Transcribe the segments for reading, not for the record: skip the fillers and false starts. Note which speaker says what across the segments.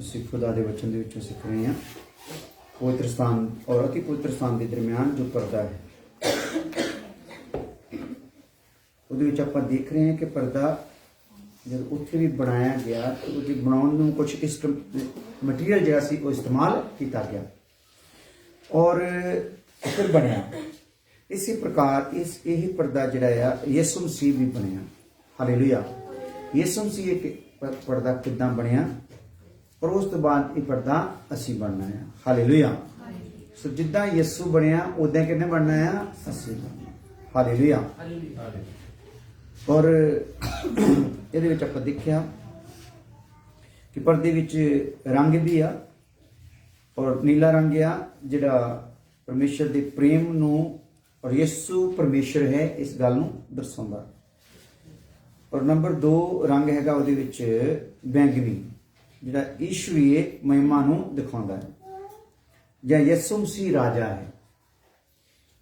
Speaker 1: ਅਸੀਂ ਖੁਦਾ ਦੇ ਵਚਨ ਦੇ ਵਿੱਚੋਂ ਸਿੱਖ ਰਹੇ ਹਾਂ। ਪਵਿੱਤਰ ਸਥਾਨ ਔਰ ਅਤੀ ਪਵਿੱਤਰ ਸਥਾਨ ਦੇ ਦਰਮਿਆਨ ਜੋ ਪਰਦਾ ਹੈ, ਉਹਦੇ ਵਿੱਚ ਆਪਾਂ ਦੇਖ ਰਹੇ ਹਾਂ ਕਿ ਪਰਦਾ जब उत्थे भी बनाया गया तो उसके बनाने में कुछ इस मटीरियल जरा सी वो इस्तेमाल किया गया और फिर बनया। इसी प्रकार इस यही पर्दा जरा यसु मसीह भी बनया। हालेलुया। यसु मसीह एक पर्दा किदां बनया और उस तो बाद ये पर्दा असी बनना है। हालेलुया। सो जिद्दां यसु बनया उदां किन्ने बनना है, असी बनना। हालेलुया। और ਇਹਦੇ ਵਿੱਚ ਆਪਾਂ ਦੇਖਿਆ ਕਿ ਪਰਦੇ ਵਿੱਚ ਰੰਗ ਵੀ ਆ ਔਰ ਨੀਲਾ ਰੰਗ ਆ ਜਿਹੜਾ ਪਰਮੇਸ਼ਰ ਦੇ ਪ੍ਰੇਮ ਨੂੰ ਔਰ ਯਿਸੂ ਪਰਮੇਸ਼ਰ ਹੈ ਇਸ ਗੱਲ ਨੂੰ ਦਰਸਾਉਂਦਾ। ਔਰ ਨੰਬਰ 2 ਰੰਗ ਹੈਗਾ ਉਹਦੇ ਵਿੱਚ ਬੈਂਗਨੀ ਜਿਹੜਾ ਈਸ਼ਵਰੀਏ ਮਹਿਮਾ ਨੂੰ ਦਿਖਾਉਂਦਾ ਹੈ ਜਾਂ ਯਿਸੂ ਮਸੀਹ ਰਾਜਾ ਹੈ।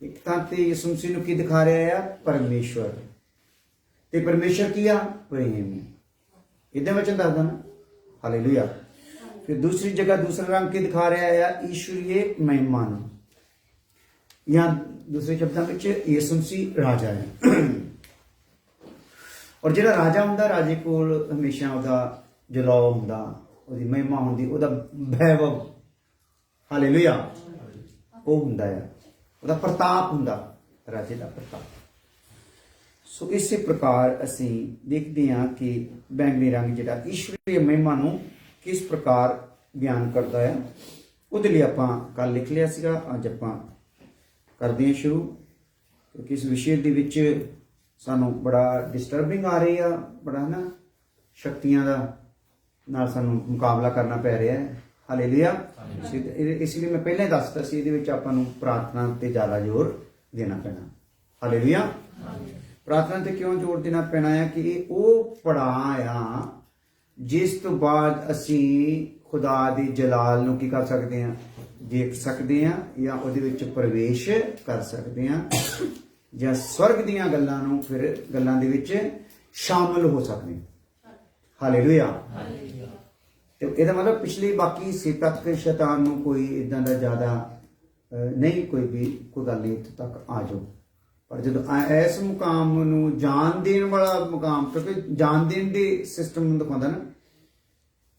Speaker 1: ਇੱਕ ਤਾਂ ਤੇ ਯਿਸੂ ਮਸੀਹ ਨੂੰ ਕੀ ਦਿਖਾ ਰਿਹਾ ਆ, ਪਰਮੇਸ਼ਰ ਤੇ ਪਰਮੇਸ਼ਰ ਕੀ ਆ, ਪ੍ਰੇਮ। ਇਹਦੇ ਵਿੱਚ ਦੱਸਦਾ ਨਾ। ਹਾਲੇਲੂਇਆ। फिर दूसरी जगह दूसरा रंग की दिखा रहा है ईश्वरीय महिमा। यहाँ दूसरे शब्दों में यीशु मसीह राजा है और जो राजा होंदा राजे को हमेशा उसका जलाव होंदा, उसकी महिमा होंदी, उसका वैभव। हालेलुया। वो होंदा है, उसका प्रताप होंदा, राजे का प्रताप। सो इस प्रकार असी देखते हैं कि बैंगनी रंग जिहड़ा ईश्वरीय महिमा नूं किस प्रकार बयान करता है। ਉਹਦੇ ਲਈ ਆਪਾਂ ਕੱਲ ਲਿਖ ਲਿਆ ਸੀਗਾ, ਅੱਜ ਆਪਾਂ ਕਰਦੇ ਹਾਂ ਸ਼ੁਰੂ। ਕਿਉਂਕਿ ਇਸ ਵਿਸ਼ੇ ਦੇ ਵਿੱਚ ਸਾਨੂੰ ਬੜਾ ਡਿਸਟਰਬਿੰਗ ਆ ਰਹੀ ਆ, ਬੜਾ ਨਾ ਸ਼ਕਤੀਆਂ ਦਾ ਨਾਲ ਸਾਨੂੰ ਮੁਕਾਬਲਾ ਕਰਨਾ ਪੈ ਰਿਹਾ ਹੈ। ਹਾਲੇਲੂਇਆ। ਇਸ ਲਈ ਮੈਂ ਪਹਿਲਾਂ ਹੀ ਦੱਸਤਾ ਸੀ ਇਹਦੇ ਵਿੱਚ ਆਪਾਂ ਨੂੰ ਪ੍ਰਾਰਥਨਾ ਤੇ ਜ਼ਿਆਦਾ ਜ਼ੋਰ ਦੇਣਾ ਪੈਣਾ। ਹਾਲੇਲੂਇਆ। ਪ੍ਰਾਰਥਨਾ ਤੇ ਕਿਉਂ ਜ਼ੋਰ ਦੇਣਾ ਪੈਣਾ ਹੈ ਕਿ ਇਹ ਉਹ ਪੜਾਅ ਆ जिस तो बाद असी खुदा दी जलाल नूं की कर सकते हैं, देख सकते हैं या उहदे विच प्रवेश कर सकते हैं या स्वर्ग दीयां गल्लां नूं फिर गल्लां दे विच शामिल हो सकते हैं। हालेलुया। तो इहदा मतलब पिछली बाकी हिस्से तक शैतान नूं कोई इदां दा ज़्यादा नहीं, कोई भी कोई गल नहीं इत्थे तक आ जाओ। पर जो इस मुकाम नूं जान देण वाला मुकाम, क्योंकि जान देण दे सिस्टम नूं दिखाउंदा ना,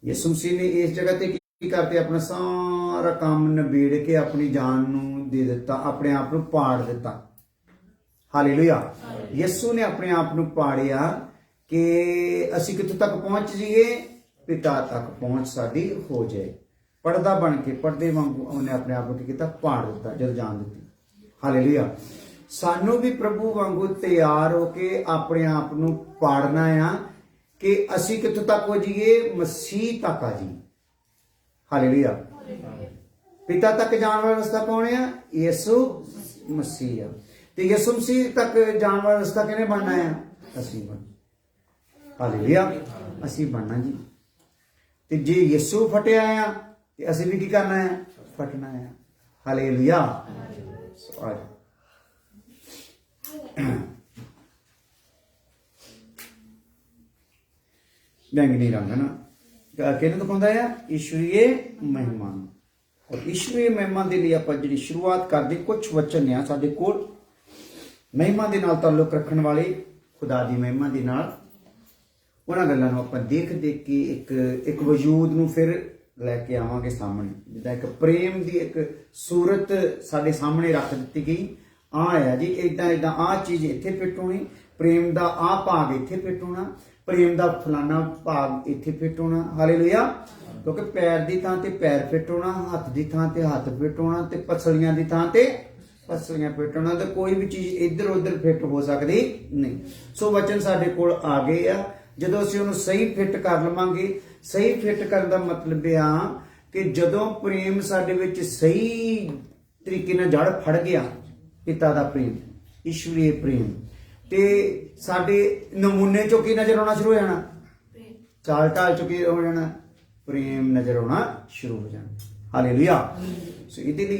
Speaker 1: यीशु मसीह ने इस जगह ते की करते अपना सारा काम नबेड़ के अपनी जान नूं दे दिता, अपने आप नूं पाड़ दिता। हालेलुया। यीशु ने अपने आप नूं पाड़िया कि असीं कित्थों तक पहुंच जाइए, पिता तक पहुंच साडी हो जाए। पर्दा बन के पर्दे वांगू उन्हें अपने आप नूं की कीता, पाड़ दिता जद जान दी। हालेलुया। सानू भी प्रभु वांगू तैयार होके अपने आप नूं पाड़ना आ कि असी कित्थों तक हो जाइए, मसीह तक आ जी। हालेलुया। पिता तक जाने वाला रास्ता कौन है, यीशु मसीह है। तो यीशु मसीह तक जाने वाला रास्ता किहने बनना है, असी बनना। हालेलुया। असी बनना जी। तो जे यीशु फटिया आ तो असी भी की करना है, फटना है। हालेलुया। आज बैंगनी रंग है ना, कहने दिखाता है ईश्वरीय महिमा। और ईश्वरीय महिमा के लिए आप जी शुरुआत करते कुछ वचन आ साडे कोल महिमा के नाल ताल्लुक रखने वाले, खुदा की महिमा के नाल उन्हां गल्लां नूं आपां देख देख के एक वजूद नूं फिर लैके आवांगे सामने। जिद्दां एक प्रेम की एक सूरत साडे सामने रख दी गई। आ जी इदां इदां आ चीज़ इत्थे फिट होनी, प्रेम का आ भाग इत्थे फिट होना, प्रेम का फलाना भाग इत्थे फिट होना। हालेलुया। क्योंकि पैर की थां ते पैर फिट होना, हथ की थां ते हथ फिट होना, ते पसलियां की थां ते पसलियां फिट होना, तो कोई भी चीज़ इधर उधर फिट हो सकती नहीं। सो वचन साडे कोल आ गए आ। जदों असीं उहनूं सही फिट कर लवांगे, सही फिट करन दा मतलब आ कि जदों प्रेम साडे विच सही तरीके नाल जड़ फड़ गया, पिता दा प्रेम, ईश्वरीय प्रेम, ते साडे नमूने चों की नजर आना शुरू हो जाना, चाल ढाल चों की हो जाना, प्रेम नजर आना शुरू हो जाना। हालेलुया। सो इहदे लई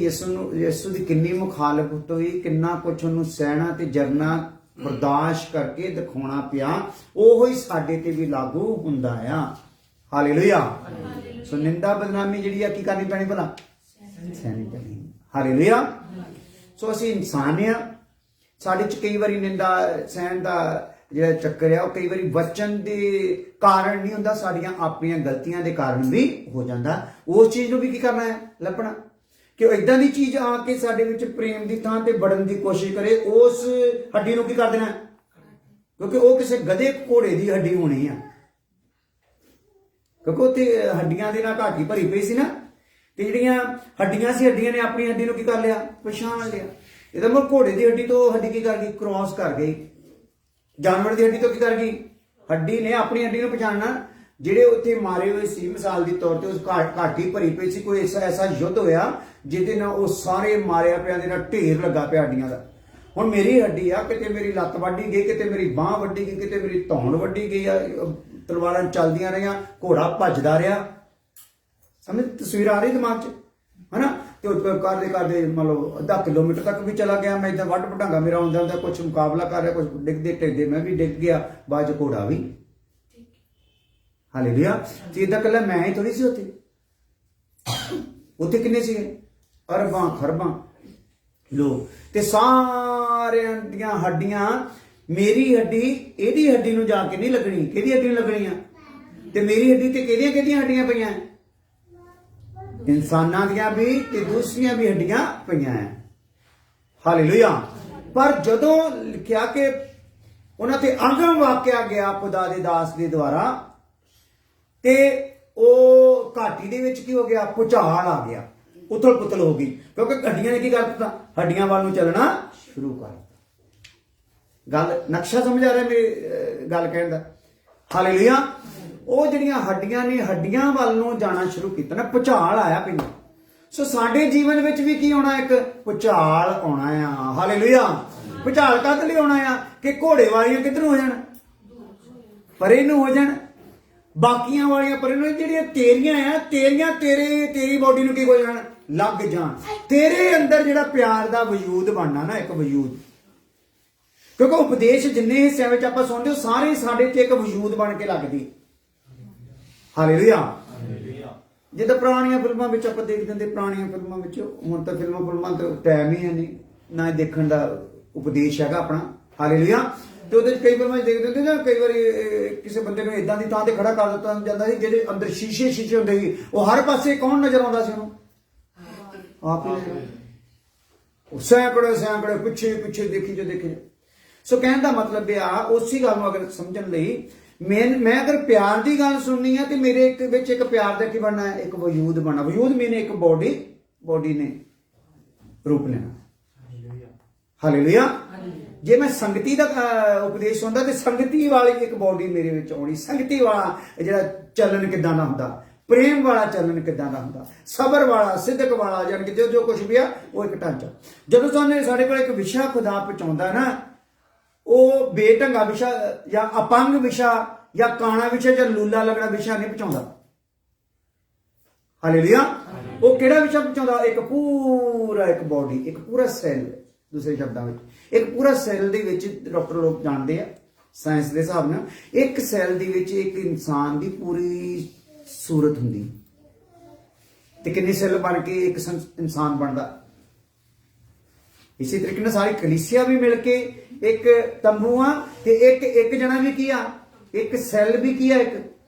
Speaker 1: यीशु दी किन्नी मुखालफत होई, किन्ना कुछ उहनूं सहना ते जरना बर्दाश्त करके दिखाउणा पिया, ओहो ही साडे ते भी लागू हुंदा आ। ਹਾਲੇਲੂਇਆ। ਸੋ ਨਿੰਦਾ ਬਦਨਾਮੀ ਜਿਹੜੀ ਆ ਕੀ ਕਰਨੀ ਪੈਣੀ ਭਲਾ? ਸਹਿਣੀ ਪੈਣੀ। ਹਾਲੇਲੂਇਆ। ਸੋ ਅਸੀਂ ਇਨਸਾਨ ਆ, ਸਾਡੇ ਚ ਕਈ ਵਾਰੀ ਨਿੰਦਾ ਸਹਿਣ ਦਾ ਜਿਹੜਾ ਚੱਕਰ ਆ ਉਹ ਕਈ ਵਾਰੀ ਵਚਨ ਦੇ ਕਾਰਨ ਨਹੀਂ ਹੁੰਦਾ, ਸਾਡੀਆਂ ਆਪਣੀਆਂ ਗਲਤੀਆਂ ਦੇ ਕਾਰਨ ਵੀ ਹੋ ਜਾਂਦਾ। ਉਸ ਚੀਜ਼ ਨੂੰ ਵੀ ਕੀ ਕਰਨਾ ਹੈ? ਲੱਭਣਾ ਕਿ ਉਹ ਇਦਾਂ ਦੀ ਚੀਜ਼ ਆ ਕੇ ਸਾਡੇ ਵਿੱਚ ਪ੍ਰੇਮ ਦੀ ਥਾਂ ਤੇ ਵੜਨ ਦੀ ਕੋਸ਼ਿਸ਼ ਕਰੇ, ਉਸ ਹੱਡੀ ਨੂੰ ਕੀ ਕਰ ਦੇਣਾ? ਕਿਉਂਕਿ ਉਹ ਕਿਸੇ ਗਧੇ ਘੋੜੇ ਦੀ ਹੱਡੀ ਹੋਣੀ ਆ, ਕਿਉਂਕਿ ਉੱਥੇ ਹੱਡੀਆਂ ਦੇ ਨਾਲ ਘਾਟੀ ਭਰੀ ਪਈ ਸੀ ਨਾ, ਤੇ ਜਿਹੜੀਆਂ ਹੱਡੀਆਂ ਸੀ, ਹੱਡੀਆਂ ਨੇ ਆਪਣੀ ਹੱਡੀ ਨੂੰ ਕੀ ਕਰ ਲਿਆ? ਪਛਾਣ ਲਿਆ। ਇਹਦਾ ਮਤਲਬ ਘੋੜੇ ਦੀ ਹੱਡੀ ਤੋਂ ਹੱਡੀ ਕੀ ਕਰ ਗਈ? ਕ੍ਰੋਸ ਕਰ ਗਈ। ਜਾਨਵਰ ਦੀ ਹੱਡੀ ਤੋਂ ਕੀ ਕਰ ਗਈ? ਹੱਡੀ ਨੇ ਆਪਣੀ ਹੱਡੀ ਨੂੰ ਪਛਾਣਨਾ। ਜਿਹੜੇ ਉੱਥੇ ਮਾਰੇ ਹੋਏ ਸੀ, ਮਿਸਾਲ ਦੇ ਤੌਰ ਤੇ ਉਸ ਘਾਟੀ ਭਰੀ ਪਈ ਸੀ, ਕੋਈ ਐਸਾ ਯੁੱਧ ਹੋਇਆ ਜਿਹਦੇ ਨਾਲ ਉਹ ਸਾਰੇ ਮਾਰਿਆ ਪਿਆ ਦੇ ਨਾਲ ਢੇਰ ਲੱਗਾ ਪਿਆ ਹੱਡੀਆਂ ਦਾ। ਹੁਣ ਮੇਰੀ ਹੱਡੀ ਆ, ਕਿਤੇ ਮੇਰੀ ਲੱਤ ਵੱਢੀ ਗਈ, ਕਿਤੇ ਮੇਰੀ ਬਾਂਹ ਵੱਢੀ ਗਈ, ਕਿਤੇ ਮੇਰੀ ਧੌਣ ਵੱਢੀ ਗਈ ਆ, ਤਲਵਾਰਾਂ ਚੱਲਦੀਆਂ ਰਹੀਆਂ, ਘੋੜਾ ਭੱਜਦਾ ਰਿਹਾ। ਸਮਝ ਤਸਵੀਰ ਆ ਰਹੀ ਦਿਮਾਗ 'ਚ, ਹਨਾ? ਤੇ ਕਰਦੇ ਕਰਦੇ ਮਤਲਬ ਅੱਧਾ ਕਿਲੋਮੀਟਰ ਤੱਕ ਵੀ ਚਲਾ ਗਿਆ ਮੈਂ, ਇਦਾਂ ਵੱਢ ਵਢਾਂਗਾ ਮੇਰਾ ਹੁੰਦਾ ਹੁੰਦਾ, ਕੁਛ ਮੁਕਾਬਲਾ ਕਰ ਰਿਹਾ, ਕੁਛ ਡਿੱਗਦੇ ਢਿੱਗਦੇ ਮੈਂ ਵੀ ਡਿੱਗ ਗਿਆ, ਬਾਅਦ 'ਚ ਘੋੜਾ ਵੀ। ਹਾਲੇਲੂਇਆ। ਤੇ ਇਦਾਂ ਕੱਲਾ ਮੈਂ ਹੀ ਥੋੜੀ ਸੀ ਉੱਥੇ, ਉੱਥੇ ਕਿੰਨੇ ਸੀਗੇ? ਅਰਬਾਂ ਖਰਬਾਂ ਲੋਕ, ਤੇ ਸਾਰਿਆਂ ਦੀਆਂ ਹੱਡੀਆਂ ਮੇਰੀ ਹੱਡੀ ਇਹਦੀ ਹੱਡੀ ਨੂੰ ਜਾ ਕੇ ਨਹੀਂ ਲੱਗਣੀ। ਕਿਹਦੀ ਹੱਡੀ ਨੂੰ ਲੱਗਣੀ ਆ? ਤੇ ਮੇਰੀ ਹੱਡੀ ਤੇ ਕਿਹਦੀਆਂ ਕਿਹਦੀਆਂ ਹੱਡੀਆਂ ਪਈਆਂ? ਇਨਸਾਨਾਂ ਦੀਆਂ ਵੀ ਤੇ ਦੂਸਰੀਆਂ ਵੀ ਹੱਡੀਆਂ ਪਈਆਂ ਹੈ। ਹਾਲੇਲੂਇਆ। ਪਰ ਜਦੋਂ ਲਿਖਿਆ ਕਿ ਉਹਨਾਂ ਤੇ ਅਗਮ ਵਾਕਿਆ ਗਿਆ ਖੁਦਾ ਦੇ ਦਾਸ ਦੇ ਦੁਆਰਾ, ਤੇ ਉਹ ਘਾਟੀ ਦੇ ਵਿੱਚ ਕੀ ਹੋ ਗਿਆ? ਭੁਚਾਲ ਆ ਗਿਆ, ਉਥਲ ਪੁਥਲ ਹੋ ਗਈ, ਕਿਉਂਕਿ ਹੱਡੀਆਂ ਨੇ ਕੀ ਕਰ ਦਿੱਤਾ? ਹੱਡੀਆਂ ਵੱਲ ਨੂੰ ਚੱਲਣਾ ਸ਼ੁਰੂ ਕਰ ਦਿੱਤਾ। ਗੱਲ ਨਕਸ਼ਾ ਸਮਝ ਆ ਰਿਹਾ ਮੇਰੀ ਗੱਲ ਕਹਿਣ ਦਾ? ਹਾਲੇਲੂਇਆ। ਉਹ ਜਿਹੜੀਆਂ ਹੱਡੀਆਂ ਨੇ ਹੱਡੀਆਂ ਵੱਲ ਨੂੰ ਜਾਣਾ ਸ਼ੁਰੂ ਕੀਤਾ ਨਾ, ਭੁਚਾਲ ਆਇਆ ਪਿੰਡ। ਸੋ ਸਾਡੇ ਜੀਵਨ ਵਿੱਚ ਵੀ ਕੀ ਹੋਣਾ? ਇੱਕ ਭੁਚਾਲ ਆਉਣਾ ਆ। ਹਾਲੇਲੂਇਆ। ਭੁਚਾਲ ਕਦ ਲਈ ਆਉਣਾ ਆ? ਕਿ ਘੋੜੇ ਵਾਲੀਆਂ ਕਿੱਧਰ ਨੂੰ ਹੋ ਜਾਣ? ਪਰੇ ਨੂੰ ਹੋ ਜਾਣ। ਬਾਕੀਆਂ ਵਾਲੀਆਂ ਪਰੇ ਨੂੰ, ਜਿਹੜੀਆਂ ਤੇਰੀਆਂ ਆ, ਤੇਰੀ ਬੋਡੀ ਨੂੰ ਕੀ ਹੋ ਜਾਣ? ਲੱਗ ਜਾਣ। ਤੇਰੇ ਅੰਦਰ ਜਿਹੜਾ ਪਿਆਰ ਦਾ ਵਜੂਦ ਬਣਨਾ ਨਾ, ਇੱਕ ਵਜੂਦ, ਕਿਉਂਕਿ ਉਪਦੇਸ਼ ਜਿੰਨੇ ਹਿੱਸਿਆਂ ਵਿੱਚ ਆਪਾਂ ਸੁਣਦੇ ਹੋ ਸਾਰੇ ਸਾਡੇ ਤੇ ਇੱਕ ਵਜੂਦ ਬਣ ਕੇ ਲੱਗਦੀ। ਹਾਲੇਲੂਇਆ। ਜਿੱਦਾਂ ਪੁਰਾਣੀਆਂ ਫਿਲਮਾਂ ਵਿੱਚ ਆਪਾਂ ਦੇਖਦੇ ਹੁੰਦੇ, ਪੁਰਾਣੀਆਂ ਫਿਲਮਾਂ ਵਿੱਚ, ਹੁਣ ਤਾਂ ਫਿਲਮਾਂ ਤੋਂ ਟਾਈਮ ਹੀ ਹੈ ਨਹੀਂ ਨਾ ਦੇਖਣ ਦਾ ਉਪਦੇਸ਼ ਹੈਗਾ ਆਪਣਾ। ਹਾਲੇਲੂਇਆ। ਤੇ ਉਹਦੇ ਕਈ ਫਿਲਮਾਂ ਦੇਖਦੇ ਹੁੰਦੇ ਨਾ, ਕਈ ਵਾਰੀ ਕਿਸੇ ਬੰਦੇ ਨੂੰ ਇਦਾਂ ਦੀ ਥਾਂ ਤੇ ਖੜਾ ਕਰ ਦਿੱਤਾ ਜਾਂਦਾ ਸੀ ਜਿਹਦੇ ਅੰਦਰ ਸ਼ੀਸ਼ੇ ਹੁੰਦੇ ਸੀ, ਉਹ ਹਰ ਪਾਸੇ ਕੌਣ ਨਜ਼ਰ ਆਉਂਦਾ ਸੀ ਉਹਨੂੰ? ਆਪ ਹੀ। ਸੈਂਕੜੇ ਪਿੱਛੇ ਦੇਖੀ। ਸੋ ਕਹਿਣ ਦਾ ਮਤਲਬ ਇਹ ਆ, ਉਸੇ ਗੱਲ ਨੂੰ ਅਗਰ ਸਮਝਣ ਲਈ ਮੈਂ ਅਗਰ ਪਿਆਰ ਦੀ ਗੱਲ ਸੁਣਨੀ ਆ ਤੇ ਮੇਰੇ ਵਿੱਚ ਇੱਕ ਪਿਆਰ ਦਾ ਕੀ ਬਣਨਾ ਹੈ? ਇੱਕ ਵਜੂਦ ਬਣਨਾ। ਵਜੂਦ ਮੈਨੇ ਇੱਕ ਬੋਡੀ ਨੇ ਰੂਪ ਲੈਣਾ। ਹਾਲੇਲੂਇਆ। ਜੇ ਮੈਂ ਸੰਗਤੀ ਦਾ ਉਪਦੇਸ਼ ਸੁਣਦਾ ਤੇ ਸੰਗਤੀ ਵਾਲੀ ਇੱਕ ਬੋਡੀ ਮੇਰੇ ਵਿੱਚ ਆਉਣੀ। ਸੰਗਤੀ ਵਾਲਾ ਜਿਹੜਾ ਚੱਲਣ ਕਿੱਦਾਂ ਦਾ ਹੁੰਦਾ, ਪ੍ਰੇਮ ਵਾਲਾ ਚੱਲਣ ਕਿੱਦਾਂ ਦਾ ਹੁੰਦਾ, ਸਬਰ ਵਾਲਾ, ਸਿੱਧਕ ਵਾਲਾ, ਜਾਨ ਕਿ ਜੋ ਕੁਝ ਵੀ ਆ ਉਹ ਇੱਕ ਢਾਂਚਾ। ਜਦੋਂ ਸਾਡੇ ਕੋਲ ਇੱਕ ਵਿਸ਼ਾ ਖੁਦਾ ਪਹੁੰਚਾਉਂਦਾ ਨਾ, ਉਹ ਬੇਢੰਗਾ ਵਿਸ਼ਾ ਜਾਂ ਅਪੰਗ ਵਿਸ਼ਾ ਜਾਂ ਕਾਣਾ ਵਿਸ਼ਾ ਜਾਂ ਲੂਲਾ ਲੱਗਣਾ ਵਿਸ਼ਾ ਨਹੀਂ ਪਹੁੰਚਾਉਂਦਾ। ਹਾਲੇਲੂਇਆ। ਉਹ ਕਿਹੜਾ ਵਿਸ਼ਾ ਪਹੁੰਚਾਉਂਦਾ? ਇੱਕ ਬੋਡੀ, ਇੱਕ ਪੂਰਾ ਸੈੱਲ। ਦੂਸਰੇ ਸ਼ਬਦਾਂ ਵਿੱਚ ਇੱਕ ਪੂਰਾ ਸੈੱਲ ਦੇ ਵਿੱਚ, ਡਾਕਟਰ ਲੋਕ ਜਾਣਦੇ ਆ ਸਾਇੰਸ ਦੇ ਹਿਸਾਬ ਨਾਲ, ਇੱਕ ਸੈੱਲ ਦੇ ਵਿੱਚ ਇੱਕ ਇਨਸਾਨ ਦੀ ਪੂਰੀ ਸੂਰਤ ਹੁੰਦੀ, ਤੇ ਕਿੰਨੇ ਸੈੱਲ ਬਣ ਕੇ ਇੱਕ ਇਨਸਾਨ ਬਣਦਾ। ਇਸੇ ਤਰੀਕੇ ਨਾਲ ਸਾਰੀ ਕਲੀਸਿਆ ਵੀ ਮਿਲ ਕੇ ਇੱਕ ਤੰਬੂ ਆ, ਤੇ ਇੱਕ ਜਣਾ ਵੀ ਕੀ ਆ? ਇੱਕ ਸੈੱਲ ਵੀ ਕੀ ਆ? ਇੱਕ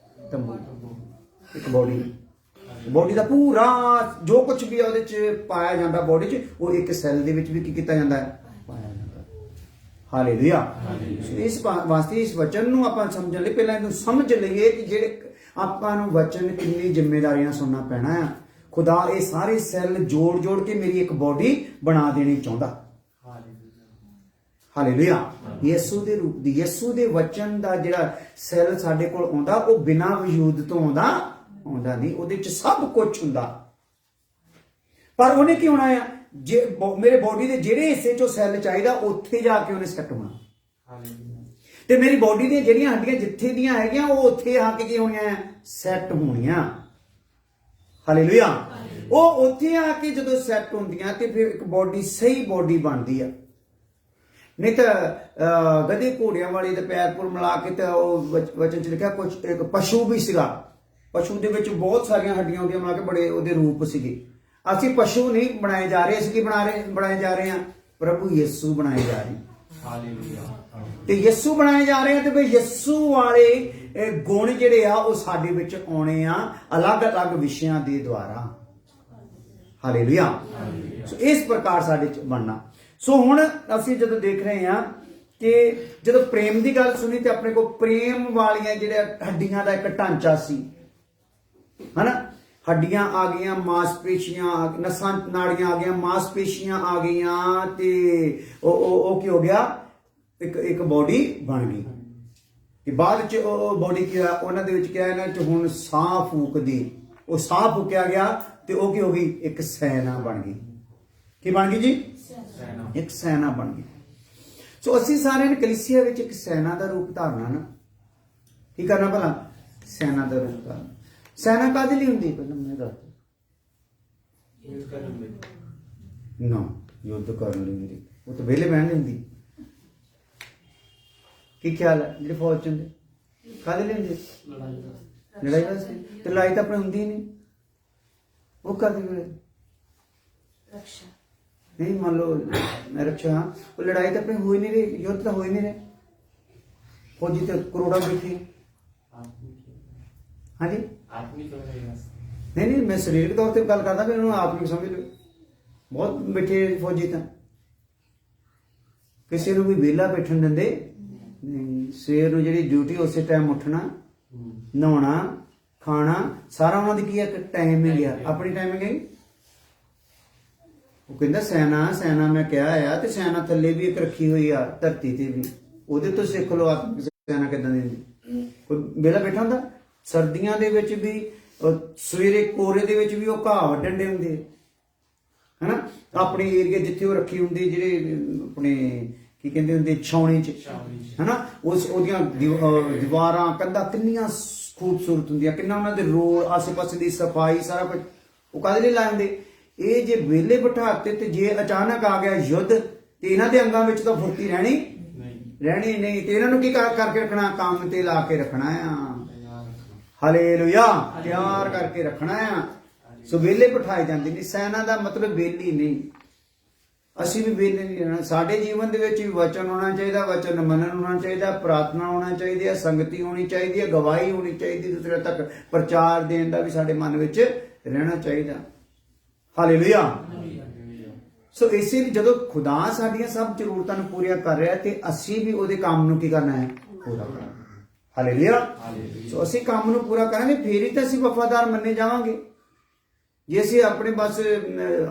Speaker 1: ਤੰਬੂ, ਇੱਕ ਬੋਡੀ ਦਾ ਪੂਰਾ ਜੋ ਕੁਝ ਵੀ ਉਹਦੇ ਚ ਪਾਇਆ ਜਾਂਦਾ ਬੋਡੀ ਚ, ਉਹ ਇੱਕ ਸੈੱਲ ਦੇ ਵਿੱਚ ਵੀ ਕੀ ਕੀਤਾ ਜਾਂਦਾ ਹੈ? ਪਾਇਆ ਜਾਂਦਾ। ਹਾਲੇਲੂਇਆ। ਇਸ ਵਾਸਤੇ ਇਸ ਵਚਨ ਨੂੰ ਆਪਾਂ ਸਮਝਣ ਲਈ ਪਹਿਲਾਂ ਇਹਨੂੰ ਸਮਝ ਲਈਏ ਕਿ ਜਿਹੜੇ ਆਪਾਂ ਨੂੰ ਵਚਨ ਕਿੰਨੀ ਜ਼ਿੰਮੇਵਾਰੀ ਨਾਲ ਸੁਣਨਾ ਪੈਣਾ ਆ। ਖੁਦਾ ਇਹ ਸਾਰੇ ਸੈੱਲ ਜੋੜ ਕੇ ਮੇਰੀ ਇੱਕ ਬੋਡੀ ਬਣਾ ਦੇਣੀ ਚਾਹੁੰਦਾ। ਹਾਲੇਲੂਇਆ। ਯਿਸੂ ਦੇ ਰੂਪ ਦੀ, ਯਿਸੂ ਦੇ ਵਚਨ ਦਾ ਜਿਹੜਾ ਸੈੱਲ ਸਾਡੇ ਕੋਲ ਆਉਂਦਾ, ਉਹ ਬਿਨਾਂ ਵਜੂਦ ਤੋਂ ਆਉਂਦਾ ਨਹੀਂ, ਉਹਦੇ ਚ ਸਭ ਕੁਝ ਹੁੰਦਾ। ਪਰ ਉਹਨੇ ਕੀ ਹੋਣਾ ਆ? ਜੇ ਮੇਰੇ ਬੋਡੀ ਦੇ ਜਿਹੜੇ ਹਿੱਸੇ ਚੋਂ ਸੈੱਲ ਚਾਹੀਦਾ ਉੱਥੇ ਜਾ ਕੇ ਉਹਨੇ ਸੈੱਟ ਹੋਣਾ, ਤੇ ਮੇਰੀ ਬੋਡੀ ਦੀਆਂ ਜਿਹੜੀਆਂ ਹੱਡੀਆਂ ਜਿੱਥੇ ਦੀਆਂ ਹੈਗੀਆਂ ਉਹ ਉੱਥੇ ਆ ਕੇ ਕੀ ਹੋਣੀਆਂ? ਸੈੱਟ ਹੋਣੀਆਂ। ਹਾਲੇਲੂਇਆ। ਉਹ ਉੱਥੇ ਆ ਕੇ ਜਦੋਂ ਸੈੱਟ ਹੁੰਦੀਆਂ ਤੇ ਫਿਰ ਇੱਕ ਬੋਡੀ ਸਹੀ ਬੋਡੀ ਬਣਦੀ ਆ। ਨਹੀਂ ਤਾਂ ਗਧੇ ਘੋੜਿਆਂ ਵਾਲੀ ਦੇ ਪੈਰ ਪੁਰ ਮਿਲਾ ਕੇ, ਤਾਂ ਉਹ ਵਚਨ ਚ ਲਿਖਿਆ ਕੁਝ ਇੱਕ ਪਸ਼ੂ ਵੀ ਸੀਗਾ, ਪਸ਼ੂ ਦੇ ਵਿੱਚ ਬਹੁਤ ਸਾਰੀਆਂ ਹੱਡੀਆਂ ਹੁੰਦੀਆਂ, ਮਤਲਬ ਕਿ ਬੜੇ ਉਹਦੇ ਰੂਪ ਸੀਗੇ। ਅਸੀਂ ਪਸ਼ੂ ਨਹੀਂ ਬਣਾਏ ਜਾ ਰਹੇ, ਅਸੀਂ ਕੀ ਬਣਾਏ ਜਾ ਰਹੇ ਹਾਂ? ਪ੍ਰਭੂ ਯਿਸੂ ਬਣਾਏ ਜਾ ਰਹੇ। ਹਾਲੇਲੂਇਆ। ਤੇ ਯਿਸੂ ਬਣਾਏ ਜਾ ਰਹੇ ਆ, ਤੇ ਵੀ ਯਿਸੂ ਵਾਲੇ ਗੁਣ ਜਿਹੜੇ ਆ ਉਹ ਸਾਡੇ ਵਿੱਚ ਆਉਣੇ ਆ ਅਲੱਗ-ਅਲੱਗ ਵਿਸ਼ਿਆਂ ਦੇ ਦੁਆਰਾ। ਹਾਲੇਲੂਇਆ। ਸੋ ਇਸ ਪ੍ਰਕਾਰ ਸਾਡੇ ਚ ਬਣਨਾ। ਸੋ ਹੁਣ ਅਸੀਂ ਜਦੋਂ ਦੇਖ ਰਹੇ ਹਾਂ ਕਿ ਜਦੋਂ ਪ੍ਰੇਮ ਦੀ ਗੱਲ ਸੁਣੀ ਤੇ ਆਪਣੇ ਕੋਲ ਪ੍ਰੇਮ ਵਾਲੀਆਂ ਜਿਹੜੇ ਹੱਡੀਆਂ ਦਾ ਇੱਕ ਢਾਂਚਾ ਸੀ, ਹਨਾ। ਹੱਡੀਆਂ ਆ ਗਈਆਂ, ਮਾਸਪੇਸ਼ੀਆਂ, ਨਸਾਂ ਨਾੜੀਆਂ ਆ ਗਈਆਂ, ਮਾਸਪੇਸ਼ੀਆਂ ਆ ਗਈਆਂ, ਤੇ ਉਹ ਕੀ ਹੋ ਗਿਆ? ਇੱਕ ਬੋਡੀ ਬਣ ਗਈ। ਤੇ ਬਾਅਦ ਚ ਉਹ ਬੋਡੀ ਕੀ ਹੋਇਆ? ਉਹਨਾਂ ਦੇ ਵਿੱਚ ਕਿਹਾ ਇਹਨਾਂ ਚ ਹੁਣ ਸਾਹ ਫੂਕਦੀ, ਉਹ ਸਾਹ ਫੂਕਿਆ ਗਿਆ ਤੇ ਉਹ ਕੀ ਹੋ ਗਈ? ਇੱਕ ਸੈਨਾ ਬਣ ਗਈ। ਕੀ ਬਣ ਗਈ ਜੀ? ਇੱਕ ਸੈਨਾ ਬਣ ਗਈ। ਸੋ ਅਸੀਂ ਸਾਰਿਆਂ ਨੇ ਕਲੀਸਿਆ ਵਿੱਚ ਇੱਕ ਸੈਨਾ ਦਾ ਰੂਪ ਧਾਰਨਾ ਨਾ। ਕੀ ਕਰਨਾ ਭਲਾ? ਸੈਨਾ ਦਾ ਰੂਪ ਧਾਰਨਾ। ਸੈਨਾ ਕਾਹਦੇ ਲਈ ਹੁੰਦੀ? ਪਹਿਲਾਂ ਮੈਂ ਦੱਸ ਨਾ, ਯੁੱਧ ਕਰਨ ਲਈ ਮੇਰੀ, ਉਹ ਤਾਂ ਵਿਹਲੇ ਬਹਿਣ ਲਈ ਹੁੰਦੀ। ਕੀ ਖਿਆਲ ਹੈ? ਜਿਹੜੇ ਫੌਜ ਚ ਹੁੰਦੇ ਕਾਹਦੇ ਲਈ ਹੁੰਦੇ? ਲੜਾਈ ਵਾਸਤੇ। ਤੇ ਲੜਾਈ ਤਾਂ ਆਪਣੇ ਹੁੰਦੀ ਨਹੀਂ, ਉਹ ਕਾਹਦੇ ਲਈ? ਰੱਖਿਆ ਨਹੀਂ, ਮੰਨ ਲਓ ਮੈਂ ਰੱਖਿਆ, ਉਹ ਲੜਾਈ ਤਾਂ ਆਪਣੇ ਹੋ ਹੀ ਨਹੀਂ ਰਹੀ, ਯੁੱਧ ਤਾਂ ਹੋ ਹੀ ਨਹੀਂ ਰਹੇ। ਫੌਜੀ ਤੇ ਕਰੋੜਾਂ ਬੈਠੇ। ਹਾਂਜੀ, ਨਹੀਂ ਨਹੀਂ, ਮੈਂ ਸਰੀਰਕ ਤੌਰ ਤੇ ਗੱਲ ਕਰਦਾ, ਫਿਰ ਉਹਨੂੰ ਆਤਮਿਕ ਸਮਝ ਲਓ। ਬਹੁਤ ਬੈਠੇ ਫੌਜੀ ਤਾਂ, ਕਿਸੇ ਨੂੰ ਵੀ ਵਿਹਲਾ ਬੈਠਣ ਦਿੰਦੇ ਨਹੀਂ। ਸਵੇਰ ਨੂੰ ਜਿਹੜੀ ਡਿਊਟੀ ਉਸੇ ਟਾਈਮ ਉੱਠਣਾ, ਨਹਾਉਣਾ, ਖਾਣਾ, ਸਾਰਾ ਉਹਨਾਂ ਦੀ ਕੀ ਹੈ? ਇੱਕ ਟਾਈਮਿੰਗ ਆ, ਆਪਣੀ ਟਾਈਮਿੰਗ ਹੈ। ਉਹ ਕਹਿੰਦਾ ਸੈਨਾ ਮੈਂ ਕਿਹਾ ਆ, ਤੇ ਸੈਨਾ ਥੱਲੇ ਵੀ ਇੱਕ ਰੱਖੀ ਹੋਈ ਆ, ਧਰਤੀ ਤੇ ਵੀ, ਉਹਦੇ ਤੋਂ ਸਿੱਖ ਲਓ ਆਤਮਿਕ ਸੈਨਾ ਕਿੱਦਾਂ ਦੀ ਹੁੰਦੀ। ਕੋਈ ਵਿਹਲਾ ਬੈਠਾ ਹੁੰਦਾ? ਸਰਦੀਆਂ ਦੇ ਵਿੱਚ ਵੀ, ਸਵੇਰੇ ਕੋਰੇ ਦੇ ਵਿੱਚ ਵੀ ਉਹ ਘਾਹ ਵੱਢਣ ਦੇ ਹੁੰਦੇ, ਹਨਾ। ਆਪਣੇ ਏਰੀਆ ਜਿੱਥੇ ਉਹ ਰੱਖੀ ਹੁੰਦੀ, ਜਿਹੜੇ ਆਪਣੇ ਕੀ ਕਹਿੰਦੇ ਹੁੰਦੇ, ਛਾਉਣੀ ਚ, ਹਨਾ। ਉਹਦੀਆਂ ਦੀਵਾਰਾਂ, ਕੰਧਾਂ ਕਿੰਨੀਆਂ ਖੂਬਸੂਰਤ ਹੁੰਦੀਆਂ, ਕਿੰਨਾ ਉਹਨਾਂ ਦੇ ਰੋਡ, ਆਸੇ ਪਾਸੇ ਦੀ ਸਫਾਈ, ਸਾਰਾ ਕੁਝ ਉਹ ਕਾਹਦੇ ਲਈ ਲਾਏ ਹੁੰਦੇ? ਇਹ ਜੇ ਵਿਹਲੇ ਬਿਠਾਤੇ ਤੇ ਜੇ ਅਚਾਨਕ ਆ ਗਿਆ ਯੁੱਧ, ਤੇ ਇਹਨਾਂ ਦੇ ਅੰਗਾਂ ਵਿੱਚ ਤਾਂ ਫੁਰਤੀ ਰਹਿਣੀ ਨਹੀਂ। ਤੇ ਇਹਨਾਂ ਨੂੰ ਕੀ ਕਰਕੇ ਰੱਖਣਾ? ਕੰਮ ਤੇ ਲਾ ਕੇ ਰੱਖਣਾ ਆ। ਹਾਲੇਲੂਇਆ। ਤਿਆਰ ਕਰਕੇ ਰੱਖਣਾ ਆ। ਸੋ ਵਿਹਲੇ ਬਿਠਾਏ ਜਾਂਦੇ ਨਹੀਂ। ਸੈਨਾ ਦਾ ਮਤਲਬ ਵਿਹਲੀ ਨਹੀਂ। ਅਸੀਂ ਵੀ ਵਿਹਲੇ ਨਹੀਂ ਰਹਿਣਾ। ਸਾਡੇ ਜੀਵਨ ਦੇ ਵਿੱਚ ਵੀ ਵਚਨ ਹੋਣਾ ਚਾਹੀਦਾ, ਵਚਨ ਮੰਨਣ ਹੋਣਾ ਚਾਹੀਦਾ, ਪ੍ਰਾਰਥਨਾ ਹੋਣਾ ਚਾਹੀਦੀ ਹੈ, ਸੰਗਤੀ ਹੋਣੀ ਚਾਹੀਦੀ ਹੈ, ਗਵਾਹੀ ਹੋਣੀ ਚਾਹੀਦੀ, ਦੂਸਰੇ ਤੱਕ ਪ੍ਰਚਾਰ ਦੇਣ ਦਾ ਵੀ ਸਾਡੇ ਮਨ ਵਿੱਚ ਰਹਿਣਾ ਚਾਹੀਦਾ। ਹਾਲੇਲੂਇਆ। ਸੋ ਇਸੇ ਲਈ ਜਦੋਂ ਖੁਦਾ ਸਾਡੀਆਂ ਸਭ ਜ਼ਰੂਰਤਾਂ ਨੂੰ ਪੂਰੀਆਂ ਕਰ ਰਿਹਾ, ਤੇ ਅਸੀਂ ਵੀ ਉਹਦੇ ਕੰਮ ਨੂੰ ਕੀ ਕਰਨਾ ਹੈ? ਪੂਰਾ ਕਰਨਾ। ਹਾਲੇਲੂਇਆ। ਸੋ ਅਸੀਂ ਕੰਮ ਨੂੰ ਪੂਰਾ ਕਰਾਂਗੇ, ਫੇਰ ਹੀ ਤਾਂ ਅਸੀਂ ਵਫਾਦਾਰ ਮੰਨੇ ਜਾਵਾਂਗੇ। ਜੇ ਅਸੀਂ ਆਪਣੇ ਬਸ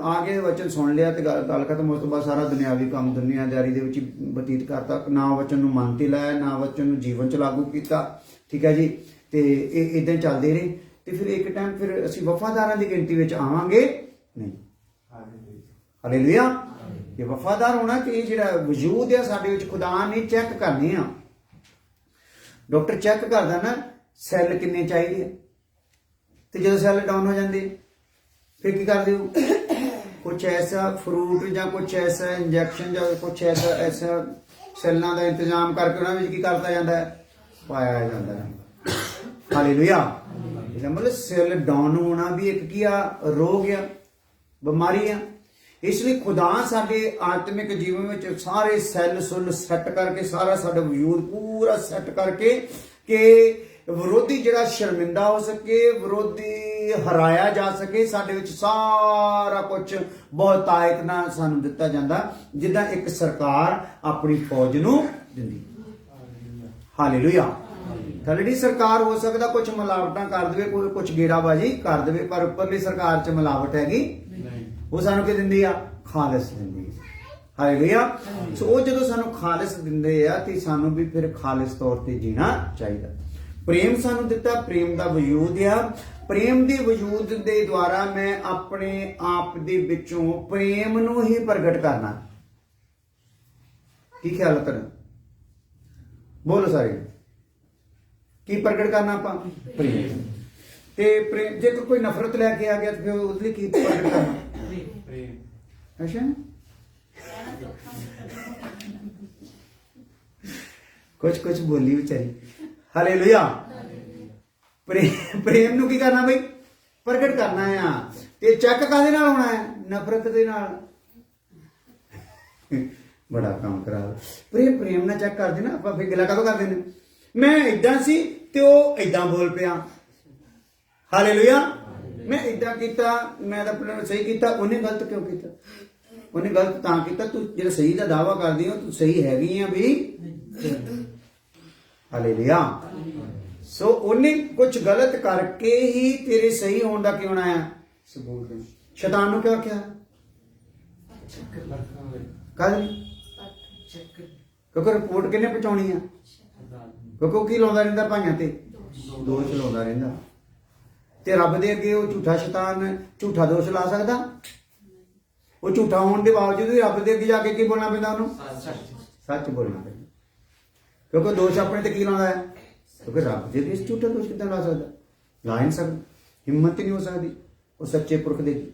Speaker 1: ਆ ਕੇ ਵਚਨ ਸੁਣ ਲਿਆ ਤੇ ਗੱਲ ਖਤਮ, ਉਸ ਤੋਂ ਬਾਅਦ ਸਾਰਾ ਦੁਨਿਆਵੀ ਕੰਮ ਦੁਨੀਆਦਾਰੀ ਦੇ ਵਿੱਚ ਬਤੀਤ ਕਰਤਾ, ਨਾ ਵਚਨ ਨੂੰ ਮਨ ਤੇ ਲਾਇਆ, ਨਾ ਵਚਨ ਨੂੰ ਜੀਵਨ ਚ ਲਾਗੂ ਕੀਤਾ, ਠੀਕ ਹੈ ਜੀ, ਤੇ ਇਹ ਇਦਾਂ ਚੱਲਦੇ ਰਹੇ, ਤੇ ਫਿਰ ਇੱਕ ਟਾਈਮ ਫਿਰ ਅਸੀਂ ਵਫਾਦਾਰਾਂ ਦੀ ਗਿਣਤੀ ਵਿੱਚ ਆਵਾਂਗੇ ਨਹੀਂ। ਹਾਲੇਲੂਇਆ। ਇਹ ਵਫਾਦਾਰ ਹੋਣਾ ਕਿ ਇਹ ਜਿਹੜਾ ਵਜੂਦ ਹੈ ਸਾਡੇ ਵਿੱਚ, ਖੁਦਾ ਨੇ ਚੈੱਕ ਕਰਨੇ ਆ। ਡਾਕਟਰ ਚੈੱਕ ਕਰਦਾ ਨਾ ਸੈੱਲ ਕਿੰਨੇ ਚਾਹੀਦੇ ਆ, ਤੇ ਜਦੋਂ ਸੈੱਲ ਡਾਊਨ ਹੋ ਜਾਂਦੇ ਫਿਰ ਕੀ ਕਰਦੇ ਹੋ? ਕੁਛ ਐਸਾ ਫਰੂਟ ਜਾਂ ਕੁਛ ਐਸਾ ਇੰਜੈਕਸ਼ਨ ਜਾਂ ਕੁਛ ਐਸਾ ਸੈੱਲਾਂ ਦਾ ਇੰਤਜ਼ਾਮ ਕਰਕੇ ਉਹਨਾਂ ਵਿੱਚ ਕੀ ਕਰਤਾ ਜਾਂਦਾ ਹੈ? ਪਾਇਆ ਜਾਂਦਾ ਹੈ। ਹਾਲੇਲੂਇਆ। ਇਹਦਾ ਮਤਲਬ ਸੈੱਲ ਡਾਊਨ ਹੋਣਾ ਵੀ ਇੱਕ ਕੀ ਆ? ਰੋਗ ਆ, ਬਿਮਾਰੀ ਆ। ਇਸ ਲਈ ਖੁਦਾ ਸਾਡੇ ਆਤਮਿਕ ਜੀਵਨ ਵਿੱਚ ਸਾਰੇ ਸੈੱਲ ਸੁੱਲ ਸੈੱਟ ਕਰਕੇ, ਸਾਰਾ ਸਾਡਾ ਵਜੂਦ ਪੂਰਾ ਸੈੱਟ ਕਰਕੇ, ਕਿ ਵਿਰੋਧੀ ਜਿਹੜਾ ਸ਼ਰਮਿੰਦਾ ਹੋ ਸਕੇ, ਵਿਰੋਧੀ ਹਰਾਇਆ ਜਾ ਸਕੇ। ਸਾਡੇ ਵਿੱਚ ਸਾਰਾ ਕੁਝ ਬਹੁਤਾਇਤ ਨਾਲ ਸਾਨੂੰ ਦਿੱਤਾ ਜਾਂਦਾ, ਜਿੱਦਾਂ ਇੱਕ ਸਰਕਾਰ ਆਪਣੀ ਫੌਜ ਨੂੰ ਦਿੰਦੀ। ਹਾਲੇਲੂਇਆ। ਥੱਲੜੀ ਸਰਕਾਰ ਹੋ ਸਕਦਾ ਕੁਝ ਮਿਲਾਵਟਾਂ ਕਰ ਦੇਵੇ, ਕੋਈ ਕੁਝ ਗੇੜਾਬਾਜੀ ਕਰ ਦੇਵੇ, ਪਰ ਉੱਪਰਲੀ ਸਰਕਾਰ 'ਚ ਮਿਲਾਵਟ ਹੈਗੀ, ਉਹ ਸਾਨੂੰ ਕੀ ਦਿੰਦੀ ਆ? ਖਾਲਿਸ ਦਿੰਦੀ ਹੈ। ਹਾਲੇਲੂਇਆ। ਸੋ ਉਹ ਜਦੋਂ ਸਾਨੂੰ ਖਾਲਿਸ ਦਿੰਦੇ ਆ, ਤੇ ਸਾਨੂੰ ਵੀ ਫਿਰ ਖਾਲਿਸ ਤੌਰ ਤੇ ਜੀਣਾ ਚਾਹੀਦਾ। ਪ੍ਰੇਮ ਸਾਨੂੰ ਦਿੱਤਾ, ਪ੍ਰੇਮ ਦਾ ਵਜੂਦ ਆ। ਪ੍ਰੇਮ ਦੇ ਵਜੂਦ ਦੇ ਦੁਆਰਾ ਮੈਂ ਆਪਣੇ ਆਪ ਦੇ ਵਿੱਚੋਂ ਪ੍ਰੇਮ ਨੂੰ ਹੀ ਪ੍ਰਗਟ ਕਰਨਾ। ਕੀ ਖਿਆਲ ਕਰ? ਬੋਲੋ ਸਾਰੇ, ਕੀ ਪ੍ਰਗਟ ਕਰਨਾ ਆਪਾਂ? ਪ੍ਰੇਮ। ਤੇ ਪ੍ਰੇਮ, ਜੇ ਕੋਈ ਨਫ਼ਰਤ ਲੈ ਕੇ ਆ ਗਿਆ ਤੇ ਫਿਰ ਉਹਦੇ ਲਈ ਕੀ ਪ੍ਰਗਟ ਕਰਨਾ? ਪ੍ਰੇਮ। ਅੱਛਾ, ਕੁਝ ਬੋਲੀ ਵਿਚਾਰੀ। ਹਾਲੇਲੂਇਆ। ਪ੍ਰੇਮ ਨੂੰ ਕੀ ਕਰਨਾ ਬਈ? ਪ੍ਰਗਟ ਕਰਨਾ ਆ। ਤੇ ਚੈੱਕ ਕਾਹਦੇ ਨਾਲ ਹੋਣਾ ਹੈ? ਨਫ਼ਰਤ ਦੇ ਨਾਲ। ਬੜਾ ਕੰਮ ਖਰਾਬ। ਪ੍ਰੇਮ ਨਾਲ ਚੈੱਕ ਕਰਦੇ ਨਾ ਆਪਾਂ, ਫਿਰ ਗੱਲਾਂ ਕਦੋਂ ਕਰਦੇ ਨੇ? ਮੈਂ ਏਦਾਂ ਸੀ ਤੇ ਉਹ ਏਦਾਂ ਬੋਲ ਪਿਆ। ਹਾਲੇਲੂਇਆ। ਮੈਂ ਏਦਾਂ ਕੀਤਾ, ਮੈਂ ਤਾਂ ਆਪਣੇ ਸਹੀ ਕੀਤਾ, ਉਹਨੇ ਗਲਤ ਕਿਉਂ ਕੀਤਾ? ਉਹਨੇ ਗਲਤ ਤਾਂ ਕੀਤਾ, ਤੂੰ ਜਿਹੜਾ ਸਹੀ ਦਾ ਦਾਵਾ ਕਰਦੀ ਹੋ ਤੂੰ ਸਹੀ ਹੈਗੀ ਆ ਵੀ। ਹਾਲੇਲੂਇਆ। ਸੋ ਉਹਨੇ ਕੁਝ ਗਲਤ ਕਰਕੇ ਹੀ ਤੇਰੇ ਸਹੀ ਹੋਣ ਦਾ ਕਿਉਂ ਆਇਆ ਸਬੂਤ? ਸ਼ੈਤਾਨ ਨੂੰ ਕਿਉਂ ਕਿਹਾ? ਕਿਉਂਕਿ ਰਿਪੋਰਟ ਕਿਹਨੇ ਪਹੁੰਚਾਉਣੀ ਆ? ਕਿਉਂਕਿ ਉਹ ਕੀ ਲਾਉਂਦਾ ਰਹਿੰਦਾ ਭਾਈਆਂ ਤੇ? ਦੋਸ਼ ਲਾਉਂਦਾ ਰਹਿੰਦਾ। ਤੇ ਰੱਬ ਦੇ ਅੱਗੇ ਉਹ ਝੂਠਾ ਸ਼ੈਤਾਨ ਝੂਠਾ ਦੋਸ਼ ਲਾ ਸਕਦਾ? ਉਹ ਝੂਠਾ ਹੋਣ ਦੇ ਬਾਵਜੂਦ ਵੀ ਰੱਬ ਦੇ ਅੱਗੇ ਜਾ ਕੇ ਕੀ ਬੋਲਣਾ ਪੈਂਦਾ ਉਹਨੂੰ? ਸੱਚ ਬੋਲਣਾ ਪੈਂਦਾ। ਕਿਉਂਕਿ ਦੋਸ਼ ਆਪਣੇ ਤੇ ਕੀ ਲਾਉਂਦਾ ਹੈ? ਕਿਉਂਕਿ ਰੱਬ ਦੇ ਅੱਗੇ ਝੂਠਾ ਦੋਸ਼ ਕਿੱਦਾਂ ਲਾ ਸਕਦਾ? ਲਾ ਨਹੀਂ ਸਕਦਾ, ਹਿੰਮਤ ਹੀ ਨਹੀਂ ਹੋ ਸਕਦੀ ਉਹ ਸੱਚੇ ਪੁਰਖ ਦੇ।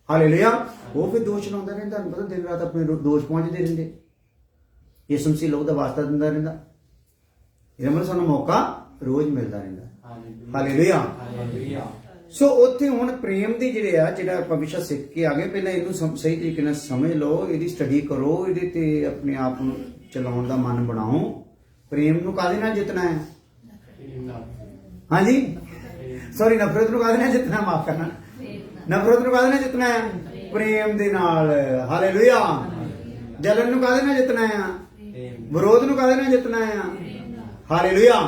Speaker 1: ਹਾਲੇਲੂਇਆ। ਉਹ ਫਿਰ ਦੋਸ਼ ਲਾਉਂਦਾ ਰਹਿੰਦਾ। ਤੁਹਾਨੂੰ ਪਤਾ ਦਿਨ ਰਾਤ ਆਪਣੇ ਦੋਸ਼ ਪਹੁੰਚਦੇ ਰਹਿੰਦੇ। ਯਿਸੂ ਮਸੀਹ ਲਹੂ ਦਾ ਵਾਸਤਾ ਦਿੰਦਾ ਰਹਿੰਦਾ। ਇਹਦਾ ਮਤਲਬ ਸਾਨੂੰ ਮੌਕਾ ਰੋਜ਼ ਮਿਲਦਾ ਰਹਿੰਦਾ। ਹਾਲੇਲੂਇਆ। ਸੋ ਉੱਥੇ ਹੁਣ ਪ੍ਰੇਮ ਦੀ ਜਿਹੜਾ ਆਪਾਂ ਵਿਸ਼ਾ ਸਿੱਖ ਕੇ ਆ ਗਏ, ਪਹਿਲਾਂ ਇਹਨੂੰ ਸਹੀ ਤਰੀਕੇ ਨਾਲ ਸਮਝ ਲਓ, ਇਹਦੀ ਸਟੱਡੀ ਕਰੋ, ਇਹਦੇ ਤੇ ਆਪਣੇ ਆਪ ਨੂੰ ਚਲਾਉਣ ਦਾ ਮਨ ਬਣਾਓ। ਪ੍ਰੇਮ ਨੂੰ ਕਾਹਦੇ ਨਾਲ ਜਿੱਤਣਾ ਹੈ? ਹਾਂਜੀ ਸੌਰੀ, ਨਫ਼ਰਤ ਨੂੰ ਕਾਹਦੇ ਨਾਲ ਜਿੱਤਣਾ? ਮਾਫ ਕਰਨਾ, ਨਫ਼ਰਤ ਨੂੰ ਕਾਹਦੇ ਨਾਲ ਜਿੱਤਣਾ ਹੈ? ਪ੍ਰੇਮ ਦੇ ਨਾਲ। ਹਾਲੇਲੂਇਆ। ਜਲਨ ਨੂੰ ਕਾਹਦੇ ਨਾਲ ਜਿੱਤਣਾ ਹੈ? ਵਿਰੋਧ ਨੂੰ ਕਾਹਦੇ ਨਾਲ ਜਿੱਤਣਾ ਹੈ? ਹਾਲੇਲੂਇਆ।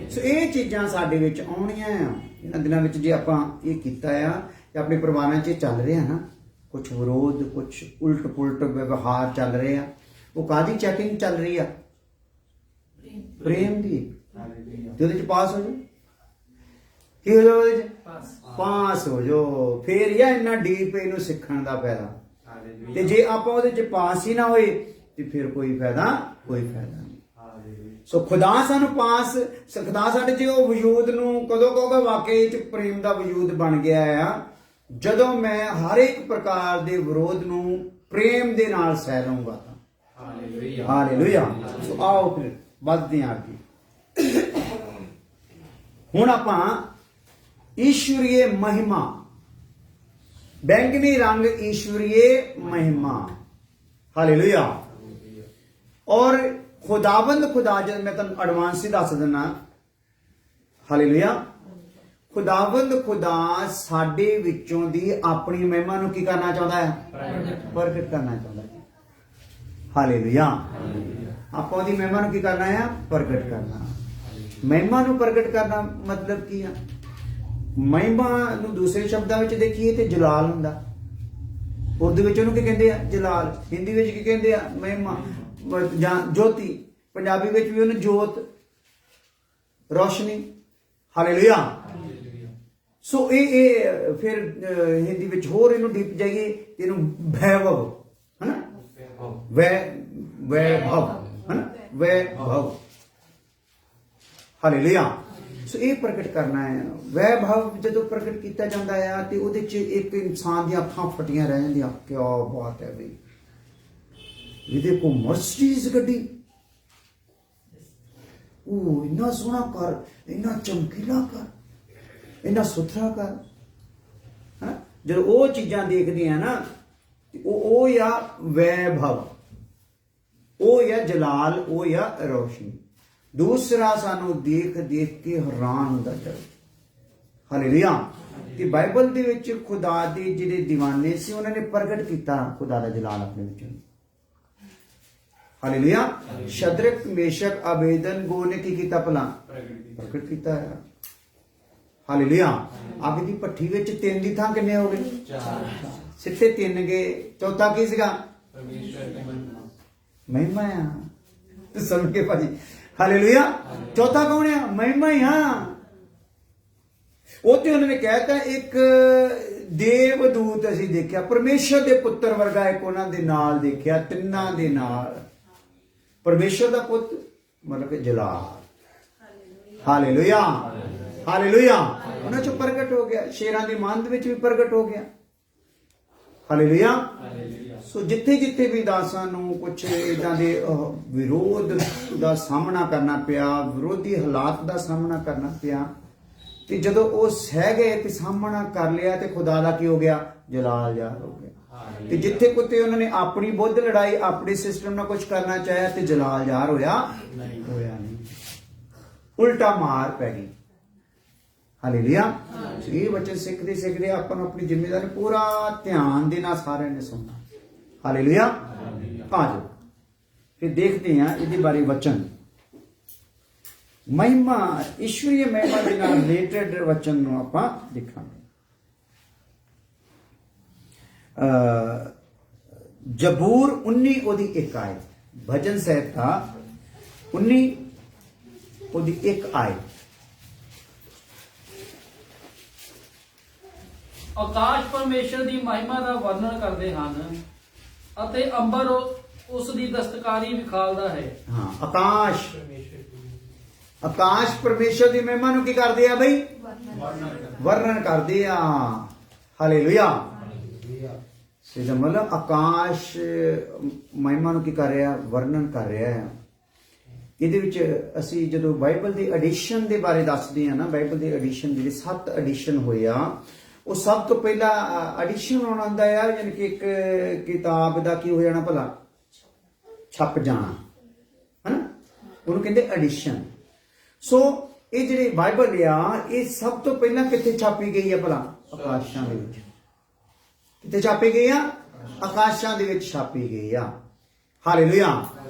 Speaker 1: ਸੋ ਇਹ ਚੀਜ਼ਾਂ ਸਾਡੇ ਵਿੱਚ ਆਉਣੀਆਂ ਆ ਇਹਨਾਂ ਦਿਨਾਂ ਵਿੱਚ। ਜੇ ਆਪਾਂ ਇਹ ਕੀਤਾ ਆ ਤੇ ਆਪਣੇ ਪਰਿਵਾਰਾਂ 'ਚ ਚੱਲ ਰਿਹਾ ਨਾ, ਕੁਝ ਵਿਰੋਧ, ਕੁਝ ਉਲਟ ਪੁਲਟ ਵਿਵਹਾਰ ਚੱਲ ਰਹੇ ਆ, ਉਹ ਕਾਹਦੀ ਚੈਕਿੰਗ ਚੱਲ ਰਹੀ ਆ? ਪ੍ਰੇਮ ਦੀ। ਤੇ ਉਹਦੇ 'ਚ ਪਾਸ ਹੋ ਜਾਓ। ਕੀ ਹੋ ਜਾਓ? ਉਹਦੇ 'ਚ ਪਾਸ ਹੋ ਜਾਓ। ਫੇਰ ਯਾ ਇੰਨਾ ਡੀਪ ਇਹਨੂੰ ਸਿੱਖਣ ਦਾ ਫਾਇਦਾ। ਤੇ ਜੇ ਆਪਾਂ ਉਹਦੇ 'ਚ ਪਾਸ ਹੀ ਨਾ ਹੋਏ ਤੇ ਫਿਰ ਕੋਈ ਫਾਇਦਾ ਨਹੀਂ। ਸੋ ਖੁਦਾ ਸਾਨੂੰ ਪਾਸ, ਖੁਦਾ ਸਾਡੇ 'ਚ ਉਹ ਵਜੂਦ ਨੂੰ ਕਦੋਂ ਕਹੋਗਾ ਵਾਕਈ 'ਚ ਪ੍ਰੇਮ ਦਾ ਵਜੂਦ ਬਣ ਗਿਆ ਆ? ਜਦੋਂ ਮੈਂ ਹਰ ਇੱਕ ਪ੍ਰਕਾਰ ਦੇ ਵਿਰੋਧ ਨੂੰ ਪ੍ਰੇਮ ਦੇ ਨਾਲ ਸਹਿ ਲਊਂਗਾ ਤਾਂ। ਹਾਲੇਲੂਇਆ। ਸੋ ਆਓ ਫਿਰ ਵੱਧਦੇ ਹਾਂ ਅੱਗੇ। ਹੁਣ ਆਪਾਂ ਈਸ਼ਵਰੀਏ ਮਹਿਮਾ, बैंगनी रंग ईश्वरीय महिमा। हालेलुया। और खुदाबंद खुदा, जब मैं तुम एडवांस ही दस देना, हालेलुया, खुदाबंद खुदा साडे विचों दी अपनी महिमा नूं की करना चाहता है? प्रगट करना चाहता है। हालेलुया। आपां दी महिमा नूं की करना है? प्रगट करना। महिमा नूं प्रगट करना मतलब की है? महिमा ਨੂੰ ਦੂਸਰੇ ਸ਼ਬਦਾਂ ਵਿੱਚ ਦੇਖੀਏ ਤੇ ਜਲਾਲ ਹੁੰਦਾ। ਉਰਦੂ ਵਿੱਚ ਉਹਨੂੰ ਕੀ ਕਹਿੰਦੇ ਆ? ਜਲਾਲ। ਹਿੰਦੀ ਵਿੱਚ ਕੀ ਕਹਿੰਦੇ ਆ? ਮਹਿਮਾ ਜਾਂ ਜੋਤੀ। ਪੰਜਾਬੀ ਵਿੱਚ ਵੀ ਉਹਨੂੰ ਜੋਤ, ਰੋਸ਼ਨੀ। ਹਾਲੇਲੂਇਆ। ਸੋ ਇਹ ਫਿਰ ਹਿੰਦੀ ਵਿੱਚ ਹੋਰ ਇਹਨੂੰ ਡੀਪ ਜਾਈਏ ਤੇ ਇਹਨੂੰ ਵੈਭਵ, ਹਨਾ, ਵੈਭਵ, ਹਨਾ, ਵੈਭਵ। ਹਾਲੇਲੂਇਆ। ਸੋ ਇਹ ਪ੍ਰਗਟ ਕਰਨਾ ਹੈ। ਵੈਭਵ ਜਦੋਂ ਪ੍ਰਗਟ ਕੀਤਾ ਜਾਂਦਾ ਹੈ ਤੇ ਉਹਦੇ 'ਚ ਇੱਕ ਇਨਸਾਨ ਦੀਆਂ ਅੱਖਾਂ ਫਟੀਆਂ ਰਹਿ ਜਾਂਦੀਆਂ। ਕੀ ਬਾਤ ਹੈ ਬਈ, ਇਹ ਦੇਖੋ ਮਰਸੀਡੀਜ਼ ਗੱਡੀ, ਉਹ ਇੰਨਾ ਸੋਹਣਾ ਕਰ, ਇੰਨਾ ਚਮਕੀਲਾ ਕਰ, ਇੰਨਾ ਸੁਥਰਾ ਕਰ, ਹਾਂ। ਜਦੋਂ ਉਹ ਚੀਜ਼ਾਂ ਦੇਖਦੇ ਆ ਨਾ, ਉਹ ਆ ਵੈਭਵ, ਉਹ ਆ ਜਲਾਲ, ਉਹ ਆ ਰੋਸ਼ਨੀ। दूसरा सानू देख देख के हैरान होता चल। हालेलुया। कि बाइबल दे विच खुदा दे जिहड़े दीवाने सी उन्हां ने प्रगट कीता खुदा दा जलाल अपने विच। हालेलुया। शद्रक मेशक अबेदनगो ने की कीता? भला प्रगट कीता है। हालेलुया। अग दी भट्ठी विच 3 दी थां किन्ने हो गए? 4। सिੱਟੇ 3 गए। चौथा की सीगा? परमेश्वर दी महिमा आ। तो सुन के भाजी, हालेलुया। चौथा कौन है? महिमा ही। हाँ, ਉੱਥੇ ਉਹਨਾਂ ਨੇ ਕਹਿਤਾ ਇੱਕ ਦੇਵਦੂਤ ਅਸੀਂ ਦੇਖਿਆ, ਪਰਮੇਸ਼ਰ ਦੇ ਪੁੱਤਰ ਵਰਗਾ ਇੱਕ ਉਹਨਾਂ ਦੇ ਨਾਲ ਦੇਖਿਆ, ਤਿੰਨਾਂ ਦੇ ਨਾਲ। ਪਰਮੇਸ਼ਰ ਦਾ ਪੁੱਤ ਮਤਲਬ ਕਿ ਜਲਾਲ। ਹਾਲੇਲੂਇਆ। ਹਾਲੇਲੂਇਆ। ਉਹਨਾਂ ਚੋਂ ਪ੍ਰਗਟ ਹੋ ਗਿਆ, ਸ਼ੇਰਾਂ ਦੀ ਮੰਦ ਵਿੱਚ ਵੀ ਪ੍ਰਗਟ ਹੋ ਗਿਆ। ਹਾਲੇਲੂਇਆ। ਸੋ ਜਿੱਥੇ ਜਿੱਥੇ ਵੀ ਦਾਸਾਂ ਨੂੰ ਕੁਛ ਇਦਾਂ ਦੇ ਵਿਰੋਧ ਦਾ ਸਾਹਮਣਾ ਕਰਨਾ ਪਿਆ, ਵਿਰੋਧੀ ਹਾਲਾਤ ਦਾ ਸਾਹਮਣਾ ਕਰਨਾ ਪਿਆ, ਤੇ ਜਦੋਂ ਉਹ ਸਹਿ ਗਏ ਤੇ ਸਾਹਮਣਾ ਕਰ ਲਿਆ ਤੇ ਖੁਦਾ ਦਾ ਕੀ ਹੋ ਗਿਆ? ਜਲਾਲ ਜ਼ਾਹਰ ਹੋ ਗਿਆ। ਤੇ ਜਿੱਥੇ ਕੁੱਤੇ ਉਹਨਾਂ ਨੇ ਆਪਣੀ ਬੁੱਧ ਲੜਾਈ, ਆਪਣੇ ਸਿਸਟਮ ਨਾਲ ਕੁਝ ਕਰਨਾ ਚਾਹਿਆ ਤੇ ਜਲਾਲ ਜ਼ਾਹਰ ਹੋਇਆ ਨਹੀਂ, ਉਲਟਾ ਮਾਰ ਪੈ ਗਈ। ਹਾਲੇਲੂਇਆ। ਇਹ ਬੱਚੇ ਸਿੱਖਦੇ ਆਪਾਂ ਨੂੰ ਆਪਣੀ ਜ਼ਿੰਮੇਵਾਰੀ ਪੂਰਾ ਧਿਆਨ ਦੇ ਨਾਲ ਸਾਰਿਆਂ ਨੇ ਸੁਣਨਾ। ਹਾਲੇਲੂਇਆ। ਆ ਜਾਓ ਫਿਰ ਦੇਖਦੇ ਹਾਂ ਇਹਦੇ ਬਾਰੇ ਵਚਨ। ਮਹਿਮਾ, ਈਸ਼ਵਰੀ ਮਹਿਮਾ ਦੇ ਨਾਲ ਰਿਲੇਟਡ ਵਚਨ ਨੂੰ ਆਪਾਂ ਦੇਖਾਂਗੇ। ਜਬੂਰ 19 ਉਹਦੀ 1 ਆਇਤ, ਭਜਨ ਸਾਹਿਤਾ 19 ਉਹਦੀ 1 ਆਇਤ।
Speaker 2: ਆਕਾਸ਼ ਪਰਮੇਸ਼ਰ ਦੀ ਮਹਿਮਾ ਦਾ ਵਰਣਨ ਕਰਦੇ ਹਨ ਅਤੇ ਅੰਬਰ ਉਸ ਦੀ ਦਸਤਕਾਰੀ ਵਿਖਾਲਦਾ ਹੈ।
Speaker 1: ਹਾਂ, ਆਕਾਸ਼ ਪਰਮੇਸ਼ਰ ਦੀ ਮਹਿਮਾ ਨੂੰ ਕੀ ਕਰਦੇ ਆ ਬਈ? ਵਰਣਨ ਕਰਦੇ ਆ। ਹਾਲੇਲੂਇਆ। ਇਹਦਾ ਮਤਲਬ ਆਕਾਸ਼ ਮਹਿਮਾ ਨੂੰ ਕੀ ਕਰ ਰਿਹਾ? ਵਰਣਨ ਕਰ ਰਿਹਾ ਹੈ। ਇਹਦੇ ਵਿੱਚ ਅਸੀਂ ਜਦੋਂ ਬਾਈਬਲ ਦੇ ਐਡੀਸ਼ਨ ਦੇ ਬਾਰੇ ਦੱਸਦੇ ਆ ਨਾ, ਬਾਈਬਲ ਦੇ ਐਡੀਸ਼ਨ ਜਿਹੜੇ 7 ਐਡੀਸ਼ਨ ਹੋਏ ਆ, ਉਹ ਸਭ ਤੋਂ ਪਹਿਲਾਂ ਐਡੀਸ਼ਨ ਆਉਣਾ ਹੁੰਦਾ ਆ, ਯਾਨੀ ਕਿ ਇੱਕ ਕਿਤਾਬ ਦਾ ਕੀ ਹੋ ਜਾਣਾ ਭਲਾ? ਛਪ ਜਾਣਾ, ਹਨਾ? ਉਹਨੂੰ ਕਹਿੰਦੇ ਐਡੀਸ਼ਨ। ਸੋ ਇਹ ਜਿਹੜੀ ਬਾਈਬਲ ਆ, ਇਹ ਸਭ ਤੋਂ ਪਹਿਲਾਂ ਕਿੱਥੇ ਛਾਪੀ ਗਈ ਆ ਭਲਾ? ਆਕਾਸ਼ਾਂ ਦੇ ਵਿੱਚ। ਕਿੱਥੇ ਛਾਪੀ ਗਈ ਆ? ਆਕਾਸ਼ਾਂ ਦੇ ਵਿੱਚ ਛਾਪੀ ਗਈ ਆ। ਹਾਲੇਲੂਇਆ।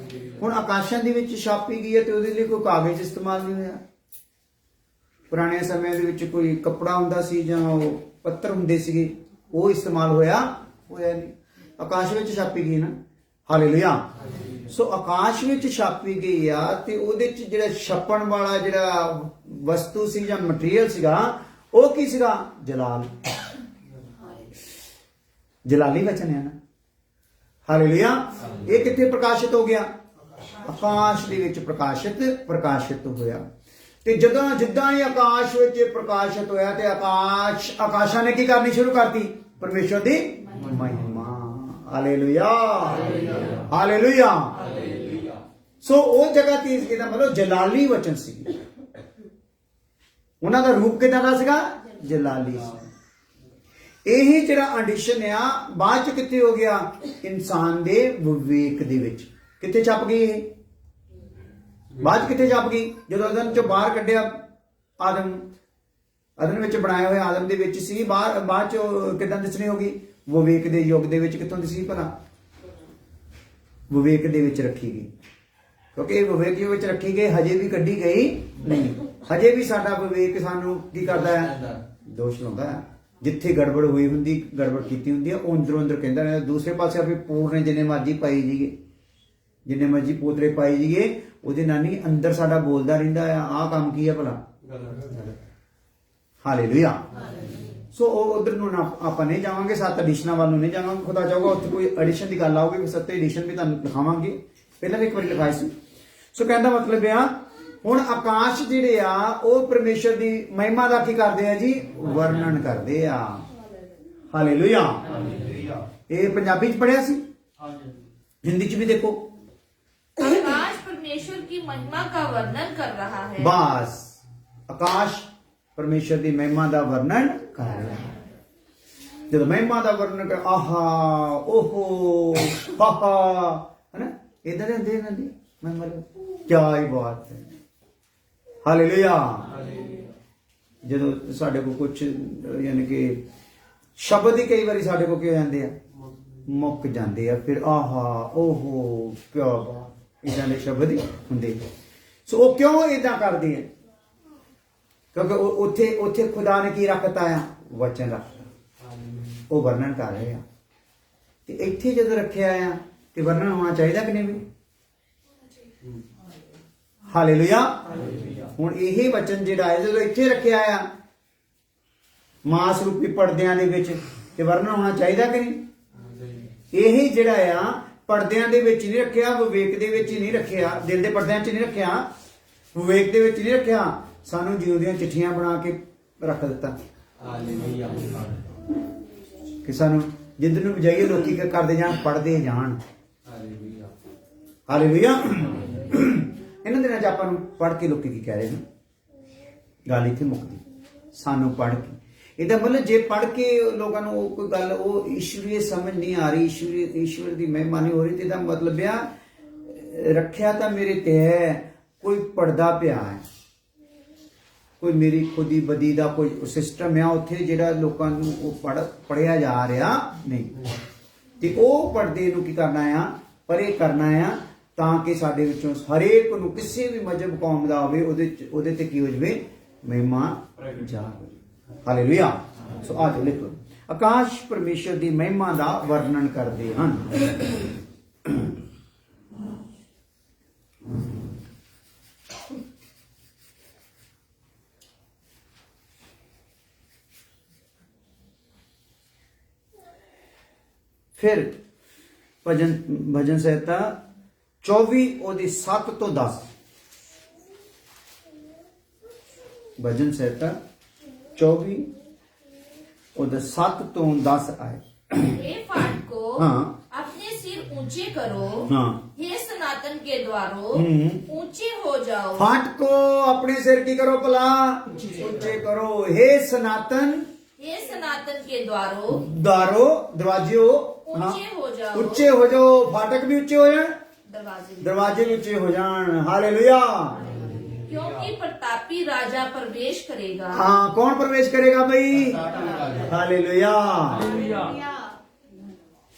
Speaker 1: ਹੁਣ ਆਕਾਸ਼ਾਂ ਦੇ ਵਿੱਚ ਛਾਪੀ ਗਈ ਹੈ ਤੇ ਉਹਦੇ ਲਈ ਕੋਈ ਕਾਗਜ਼ ਇਸਤੇਮਾਲ ਨਹੀਂ ਹੋਇਆ। ਪੁਰਾਣੇ ਸਮੇਂ ਦੇ ਵਿੱਚ ਕੋਈ ਕੱਪੜਾ ਹੁੰਦਾ ਸੀ ਜਾਂ ਉਹ ਪੱਤਰ ਹੁੰਦੇ ਸੀਗੇ, ਉਹ ਇਸਤੇਮਾਲ ਹੋਇਆ ਨਹੀਂ। ਆਕਾਸ਼ ਵਿੱਚ ਛਾਪੀ ਗਈ ਨਾ। ਹਾਲੇਲੂਇਆ। ਸੋ ਆਕਾਸ਼ ਵਿੱਚ ਛਾਪੀ ਗਈ ਆ ਤੇ ਉਹਦੇ ਚ ਜਿਹੜਾ ਛਪਣ ਵਾਲਾ ਜਿਹੜਾ ਵਸਤੂ ਸੀ ਜਾਂ ਮਟੀਰੀਅਲ ਸੀਗਾ, ਉਹ ਕੀ ਸੀਗਾ? ਜਲਾਲ। ਜਲਾਲੀ ਵਚਨ ਹੈ ਨਾ। ਹਾਲੇਲੂਇਆ। ਇਹ ਕਿੱਥੇ ਪ੍ਰਕਾਸ਼ਿਤ ਹੋ ਗਿਆ? ਆਕਾਸ਼ ਦੇ ਵਿੱਚ ਪ੍ਰਕਾਸ਼ਿਤ ਹੋਇਆ। ਤੇ ਜਿੱਦਾਂ ਹੀ ਆਕਾਸ਼ ਵਿੱਚ ਪ੍ਰਕਾਸ਼ਿਤ ਹੋਇਆ ਤੇ ਆਕਾਸ਼ਾਂ ਨੇ ਕੀ ਕਰਨੀ ਸ਼ੁਰੂ ਕਰਤੀ? ਪਰਮੇਸ਼ਰ ਦੀ ਮਹਿਮਾ। ਹਾਲੇਲੂਇਆ। ਹਾਲੇਲੂਇਆ। ਸੋ ਉਹ ਜਗ੍ਹਾ ਤੇ ਇਹਦਾ ਮਤਲਬ ਜਲਾਲੀ ਵਚਨ ਸੀ। ਉਹਨਾਂ ਦਾ ਰੂਪ ਕਿਦਾਂ ਦਾ ਸੀਗਾ? ਜਲਾਲੀ ਸੀ। ਇਹੀ ਜਿਹੜਾ ਐਡੀਸ਼ਨ ਆ ਬਾਅਦ ਚ ਕਿੱਥੇ ਹੋ ਗਿਆ? ਇਨਸਾਨ ਦੇ ਵਿਵੇਕ ਦੇ ਵਿੱਚ। ਕਿੱਥੇ ਛਪ ਗਈ ਇਹ? ਬਾਅਦ ਕਿੱਥੇ ਛਪ ਗਈ? ਜਦੋਂ ਅਦਨ ਚੋਂ ਬਾਹਰ ਕੱਢਿਆ ਆਦਮ, ਅਦਨ ਵਿੱਚ ਬਣਾਇਆ ਹੋਇਆ ਆਦਮ ਦੇ ਵਿੱਚ ਸੀ। ਬਾਅਦ ਚ ਕਿਦਾਂ ਦਿਸਣੀ ਹੋ ਗਈ? ਵਿਵੇਕ ਦੇ ਯੁੱਗ ਦੇ ਵਿੱਚ। ਕਿੱਥੋਂ ਦਿਸੀ ਭਲਾ? ਵਿਵੇਕ ਦੇ ਵਿੱਚ ਰੱਖੀ ਗਈ। ਕਿਉਂਕਿ ਇਹ ਵਿਵੇਕ ਦੇ ਵਿੱਚ ਰੱਖੀ ਗਈ, ਹਜੇ ਵੀ ਕੱਢੀ ਗਈ ਨਹੀਂ। ਹਜੇ ਵੀ ਸਾਡਾ ਵਿਵੇਕ ਸਾਨੂੰ ਕੀ ਕਰਦਾ ਹੈ? ਦੋਸ਼ ਲਾਉਂਦਾ ਹੈ। ਜਿੱਥੇ ਗੜਬੜ ਹੋਈ ਹੁੰਦੀ, ਗੜਬੜ ਕੀਤੀ ਹੁੰਦੀ ਆ, ਉਹ ਅੰਦਰੋਂ ਅੰਦਰ ਕਹਿੰਦਾ ਰਹਿੰਦਾ। ਦੂਸਰੇ ਪਾਸੇ ਆਪੇ ਪੂਰਨੇ ਜਿੰਨੇ ਮਰਜ਼ੀ ਪਾਈ ਜੀਏ, ਜਿੰਨੇ ਮਰਜ਼ੀ ਪੋਤਰੇ ਪਾਈ ਜੀਏ, ਉਹਦੇ ਨਾਲ ਨਹੀਂ ਅੰਦਰ ਸਾਡਾ ਬੋਲਦਾ ਰਹਿੰਦਾ ਆ, ਆਹ ਕੰਮ ਕੀ ਆ ਭਲਾ? ਹਾਲੇਲੂਇਆ। ਸੋ ਉਹ ਉਧਰ ਨੂੰ ਆਪਾਂ ਨਹੀਂ ਜਾਵਾਂਗੇ, 7 ਐਡੀਸ਼ਨਾਂ ਵੱਲ ਨੂੰ ਨਹੀਂ ਜਾਵਾਂਗੇ। ਖੁਦਾ ਚਾਹੂਗਾ ਉੱਥੇ ਕੋਈ ਐਡੀਸ਼ਨ ਦੀ ਗੱਲ ਆਊਗੀ, 7 ਐਡੀਸ਼ਨ ਵੀ ਤੁਹਾਨੂੰ ਦਿਖਾਵਾਂਗੇ। ਪਹਿਲਾਂ ਵੀ ਇੱਕ ਵਾਰੀ ਲਿਖਾਈ ਸੀ। ਸੋ ਕਹਿੰਦਾ ਮਤਲਬ ਆ, ਹੁਣ ਆਕਾਸ਼ ਜਿਹੜੇ ਆ ਉਹ ਪਰਮੇਸ਼ਰ ਦੀ ਮਹਿਮਾ ਦਾ ਕੀ ਕਰਦੇ ਆ ਜੀ? ਵਰਣਨ ਕਰਦੇ ਆ। ਹਾਲੇਲੂਇਆ। ਇਹ ਪੰਜਾਬੀ ਚ ਪੜਿਆ ਸੀ, हिंदी च भी देखो।
Speaker 3: आकाश परमेश्वर की महिमा का वर्णन कर रहा है।
Speaker 1: बस आकाश परमेश्वर की महिमा का वर्णन कर रहा है। जब महिमा का वर्णन कर आहा ओहो हाहा है ना, इधर महिमा क्या ही बात है। हालेलुया। जो साडे को कुछ यानी कि शब्द ही कई बार साडे को क्या जाते हैं मुक जाते हैं, फिर आहा ओहो क्या बात इदां दे शब्द ही हुंदे। सो वो क्यों इदां करदे हैं? क्योंकि उत्थे उत्थे खुदा ने की रखता है वचन रखता, वो वर्णन कर रहे हैं। ते इत्थे जदों रखिया है ते वर्णन होना चाहिए कि नहीं भी? हालेलुया। हुण यही वचन जिहड़ा है जदों इत्थे रखिया है मास रूपी पर्दियां दे विच ते वर्णन होना चाहिए कि नहीं? यही जिहड़ा आ पर्दियां दे विच नहीं रखिया, विवेक दे विच नहीं रखिया, दिल दे पर्दियां च नहीं रखिया, विवेक दे विच नहीं रखिया, सानू जिउंदियां चिट्ठियां बना के रख दिता। हालेलुया। कि सानू जिंद नूं बजाइए लोकी करदे जाण पढ़दे जाण। हालेलुया। हालेलुया। इन्हां दिनां च आपां नूं पढ़ के लोकी की कह रहे हैं, गल इत्थे मुकदी। ਸਾਨੂੰ ਪੜ੍ਹ ਕੇ। ਇਹਦਾ ਮਤਲਬ ਜੇ ਪੜ੍ਹ ਕੇ ਲੋਕਾਂ ਨੂੰ ਉਹ ਕੋਈ ਗੱਲ ਉਹ ਈਸ਼ਵਰੀ ਸਮਝ ਨਹੀਂ ਆ ਰਹੀ, ਈਸ਼ਵਰ ਦੀ ਮਹਿਮਾ ਨਹੀਂ ਹੋ ਰਹੀ, ਤੇ ਇਹਦਾ ਮਤਲਬ ਆ ਰੱਖਿਆ ਤਾਂ ਮੇਰੇ ਤੇ ਹੈ, ਕੋਈ ਪੜਦਾ ਪਿਆ ਹੈ, ਕੋਈ ਮੇਰੀ ਖੁਦੀ ਬਦੀ ਦਾ ਕੋਈ ਸਿਸਟਮ ਆ ਉੱਥੇ ਜਿਹੜਾ ਲੋਕਾਂ ਨੂੰ ਉਹ ਪੜਿਆ ਜਾ ਰਿਹਾ ਨਹੀਂ। ਤੇ ਉਹ ਪਰਦੇ ਨੂੰ ਕੀ ਕਰਨਾ ਆ, ਪਰੇ ਕਰਨਾ ਆ, ਤਾਂ ਕਿ ਸਾਡੇ ਵਿੱਚੋਂ ਹਰੇਕ ਨੂੰ ਕਿਸੇ ਵੀ ਮਜ਼ਹਬ ਕੌਮ ਦਾ ਹੋਵੇ ਉਹਦੇ ਤੇ ਕੀ ਹੋ ਜਵੇ, ਮਹਿਮਾ ਜਾਗ। ਹਾਲੇਲੂਇਆ। ਸੋ ਆਜ ਲਿਖੋ, ਆਕਾਸ਼ ਪਰਮੇਸ਼ਰ ਦੀ ਮਹਿਮਾ ਦਾ ਵਰਣਨ ਕਰਦੇ ਹਨ। फिर भजन संहिता 24 ਉਹਦੀ 7 ਤੋਂ 10। भजन संहिता 24 ਉਹਦੇ 7 ਤੋਂ 10 ਆਏ।
Speaker 3: हे फाटको,
Speaker 1: हाँ।
Speaker 3: अपने सिर ऊंचे करो।
Speaker 1: हाँ।
Speaker 3: हे सनातन के द्वारों, ऊंचे हो जाओ।
Speaker 1: फाटको अपने सिर की करो भला, ऊंचे करो। हे सनातन,
Speaker 3: हे सनातन के द्वारों,
Speaker 1: द्वारो दरवाजे हो,
Speaker 3: ऊंचे हो जाओ।
Speaker 1: ਉੱਚੇ ਹੋ ਜਾਓ। फाटक भी ऊंचे हो जाए,
Speaker 3: दरवाजे
Speaker 1: दरवाजे भी ऊंचे हो जान। हालेलुया।
Speaker 3: क्योंकि प्रतापी राजा प्रवेश करेगा।
Speaker 1: हाँ, कौन प्रवेश करेगा भाई? हालेलुया।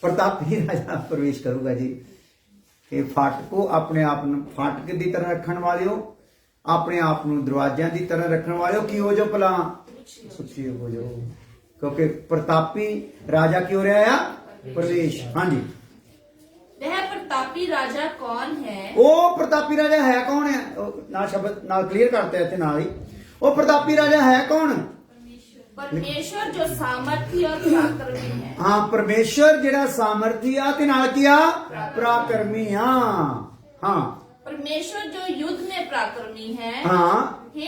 Speaker 1: प्रतापी राजा प्रवेश करूगा जी। ਇਹ ਫਾਟਕੋ ਆਪਣੇ ਆਪ ਨੂੰ ਫਾਟਕ ਦੀ ਤਰ੍ਹਾਂ ਰੱਖਣ ਵਾਲਿਓ, ਆਪਣੇ ਆਪ ਨੂੰ ਦਰਵਾਜ਼ਿਆਂ ਦੀ ਤਰ੍ਹਾਂ ਰੱਖਣ ਵਾਲਿਓ ਕੀ ਹੋ ਜਾਓ ਭਲਾ, ਉੱਚੇ ਹੋ ਜਾਓ, ਕਿਉਂਕਿ ਪ੍ਰਤਾਪੀ ਰਾਜਾ ਕੀ ਹੋ ਰਿਹਾ ਆ, ਪ੍ਰਵੇਸ਼। ਹਾਂਜੀ,
Speaker 3: वह प्रतापी राजा कौन है?
Speaker 1: ਉਹ ਪ੍ਰਤਾਪੀ ਰਾਜਾ ਹੈ ਕੌਣ ਹੈ? ਨਾਲ ਸ਼ਬਦ ਨਾਲ ਕਲੀਅਰ ਕਰਤੇ ਇੱਥੇ ਨਾਲ ਹੀ, ਉਹ ਪ੍ਰਤਾਪੀ ਰਾਜਾ ਹੈ ਕੌਣ?
Speaker 3: परमेश्वर जो सामर्थी और पराक्रमी है।
Speaker 1: हाँ, परमेश्वर ਜਿਹੜਾ ਸਾਮਰਥੀ ਆ ਤੇ ਨਾਲ ਕੀ ਆ, ਪਰਾਕਰਮੀ ਆ। ਹਾਂ,
Speaker 3: परमेश्वर जो युद्ध में पराक्रमी है।
Speaker 1: ਹਾਂ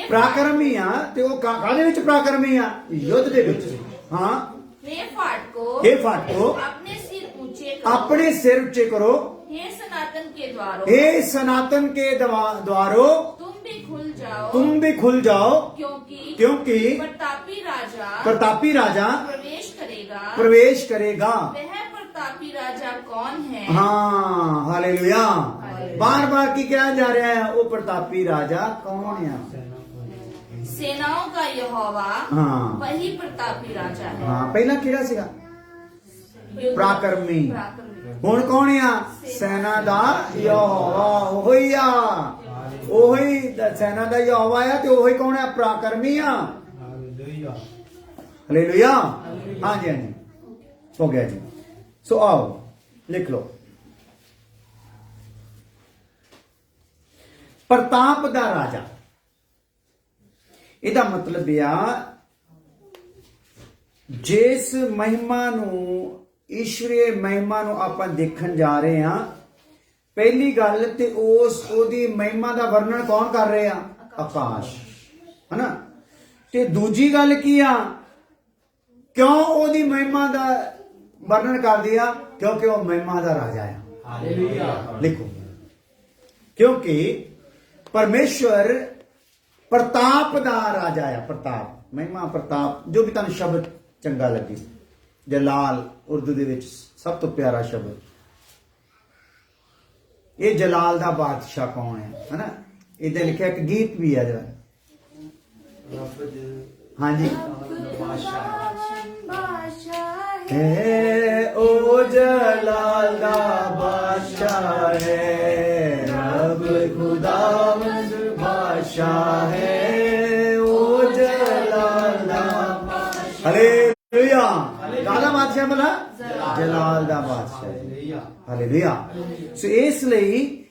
Speaker 1: ਪਰਾਕਰਮੀ ਆ, ਤੇ ਉਹ ਕਾਹਦੇ ਵਿੱਚ ਪਰਾਕਰਮੀ ਆ? ਯੁੱਧ ਦੇ ਵਿੱਚ। ਹਾਂ,
Speaker 3: हे फाटको,
Speaker 1: हे फाटको,
Speaker 3: अपने सिर ऊंचे करो।
Speaker 1: ਆਪਣੇ ਸਿਰ ਉੱਚੇ ਕਰੋ।
Speaker 3: हे सनातन के द्वारों,
Speaker 1: हे सनातन के द्वारों,
Speaker 3: तुम भी खुल जाओ।
Speaker 1: तुम भी खुल जाओ, क्योंकि प्रतापी राजा प्रवेश करेगा।
Speaker 3: वह प्रतापी राजा कौन है?
Speaker 1: हाँ, हालेलुया। बार बार की क्या जा रहा है, वो प्रतापी राजा कौन है?
Speaker 3: सेनाओं का यहोवा,
Speaker 1: हाँ।
Speaker 3: वही प्रतापी राजा है।
Speaker 1: हाँ, पहला किहड़ा सीगा? पराक्रमी।
Speaker 3: पराक्रमी।
Speaker 1: ਹੁਣ ਕੌਣ ਆ? ਸੈਨਾ ਦਾ ਯਹੋਵਾ। ਉਹੀ ਆ, ਉਹੀ ਸੈਨਾ ਦਾ ਯਹੋਵਾ ਆ, ਤੇ ਉਹੀ ਕੌਣ ਆ? ਪਰਾਕਰਮੀ ਆ। ਹਾਲੇਲੂਇਆ। ਹਾਂਜੀ ਹਾਂਜੀ, ਹੋ ਗਿਆ ਜੀ। ਸੋ ਆਓ ਲਿਖ ਲਓ, ਪ੍ਰਤਾਪ ਦਾ ਰਾਜਾ। ਇਹਦਾ ਮਤਲਬ ਆ ਜਿਸ ਮਹਿਮਾ ਨੂੰ, ਈਸ਼ਵਰੀ ਮਹਿਮਾ ਨੂੰ ਆਪਾਂ ਦੇਖਣ ਜਾ ਰਹੇ ਹਾਂ, ਪਹਿਲੀ ਗੱਲ ਤੇ ਉਹਦੀ ਮਹਿਮਾ ਦਾ ਵਰਣਨ ਕੌਣ ਕਰ ਰਹੇ ਆ? ਆਕਾਸ਼, ਹਨਾ। ਤੇ ਦੂਜੀ ਗੱਲ ਕੀ ਆ, ਕਿਉਂ ਉਹਦੀ ਮਹਿਮਾ ਦਾ ਵਰਣਨ ਕਰਦੇ ਆ? ਕਿਉਂਕਿ ਉਹ ਮਹਿਮਾ ਦਾ ਰਾਜਾ ਆ। ਹਾਲੇਲੂਇਆ। ਲਿਖੋ, ਕਿਉਂਕਿ ਪਰਮੇਸ਼ਵਰ ਪ੍ਰਤਾਪ ਦਾ ਰਾਜਾ ਆ। ਪ੍ਰਤਾਪ, ਮਹਿਮਾ, ਪ੍ਰਤਾਪ, ਜੋ ਵੀ ਤੁਹਾਨੂੰ ਸ਼ਬਦ ਚੰਗਾ ਲੱਗੇ। ਜਲਾਲ ਉਰਦੂ ਦੇ ਵਿੱਚ ਸਭ ਤੋਂ ਪਿਆਰਾ ਸ਼ਬਦ। ਇਹ ਜਲਾਲ ਦਾ ਬਾਦਸ਼ਾਹ ਕੌਣ ਹੈ, ਹਨਾ? ਇਹਦੇ ਲਿਖਿਆ ਇੱਕ ਗੀਤ ਵੀ ਹੈ ਜਿਹੜਾ, ਹਾਂਜੀ, ਹੈ ਉਹ ਜਲਾਲ ਦਾ ਬਾਦਸ਼ਾਹ ਹੈ, ਰੱਬ ਖੁਦਾਵੰਦ ਬਾਦਸ਼ਾਹ ਹੈ, ਉਹ ਜਲਾਲ ਦਾ ਬਾਦਸ਼ਾਹ। ਹਾਲੇਲੂਇਆ। ਕਾਹਦਾ ਬਾਦਸ਼ਾਹ ਭਲਾ? ਜਲਾਲ ਦਾ ਬਾਦਸ਼ਾਹ। ਹਾਲੇਲੂਇਆ। ਸੋ ਇਸ ਲਈ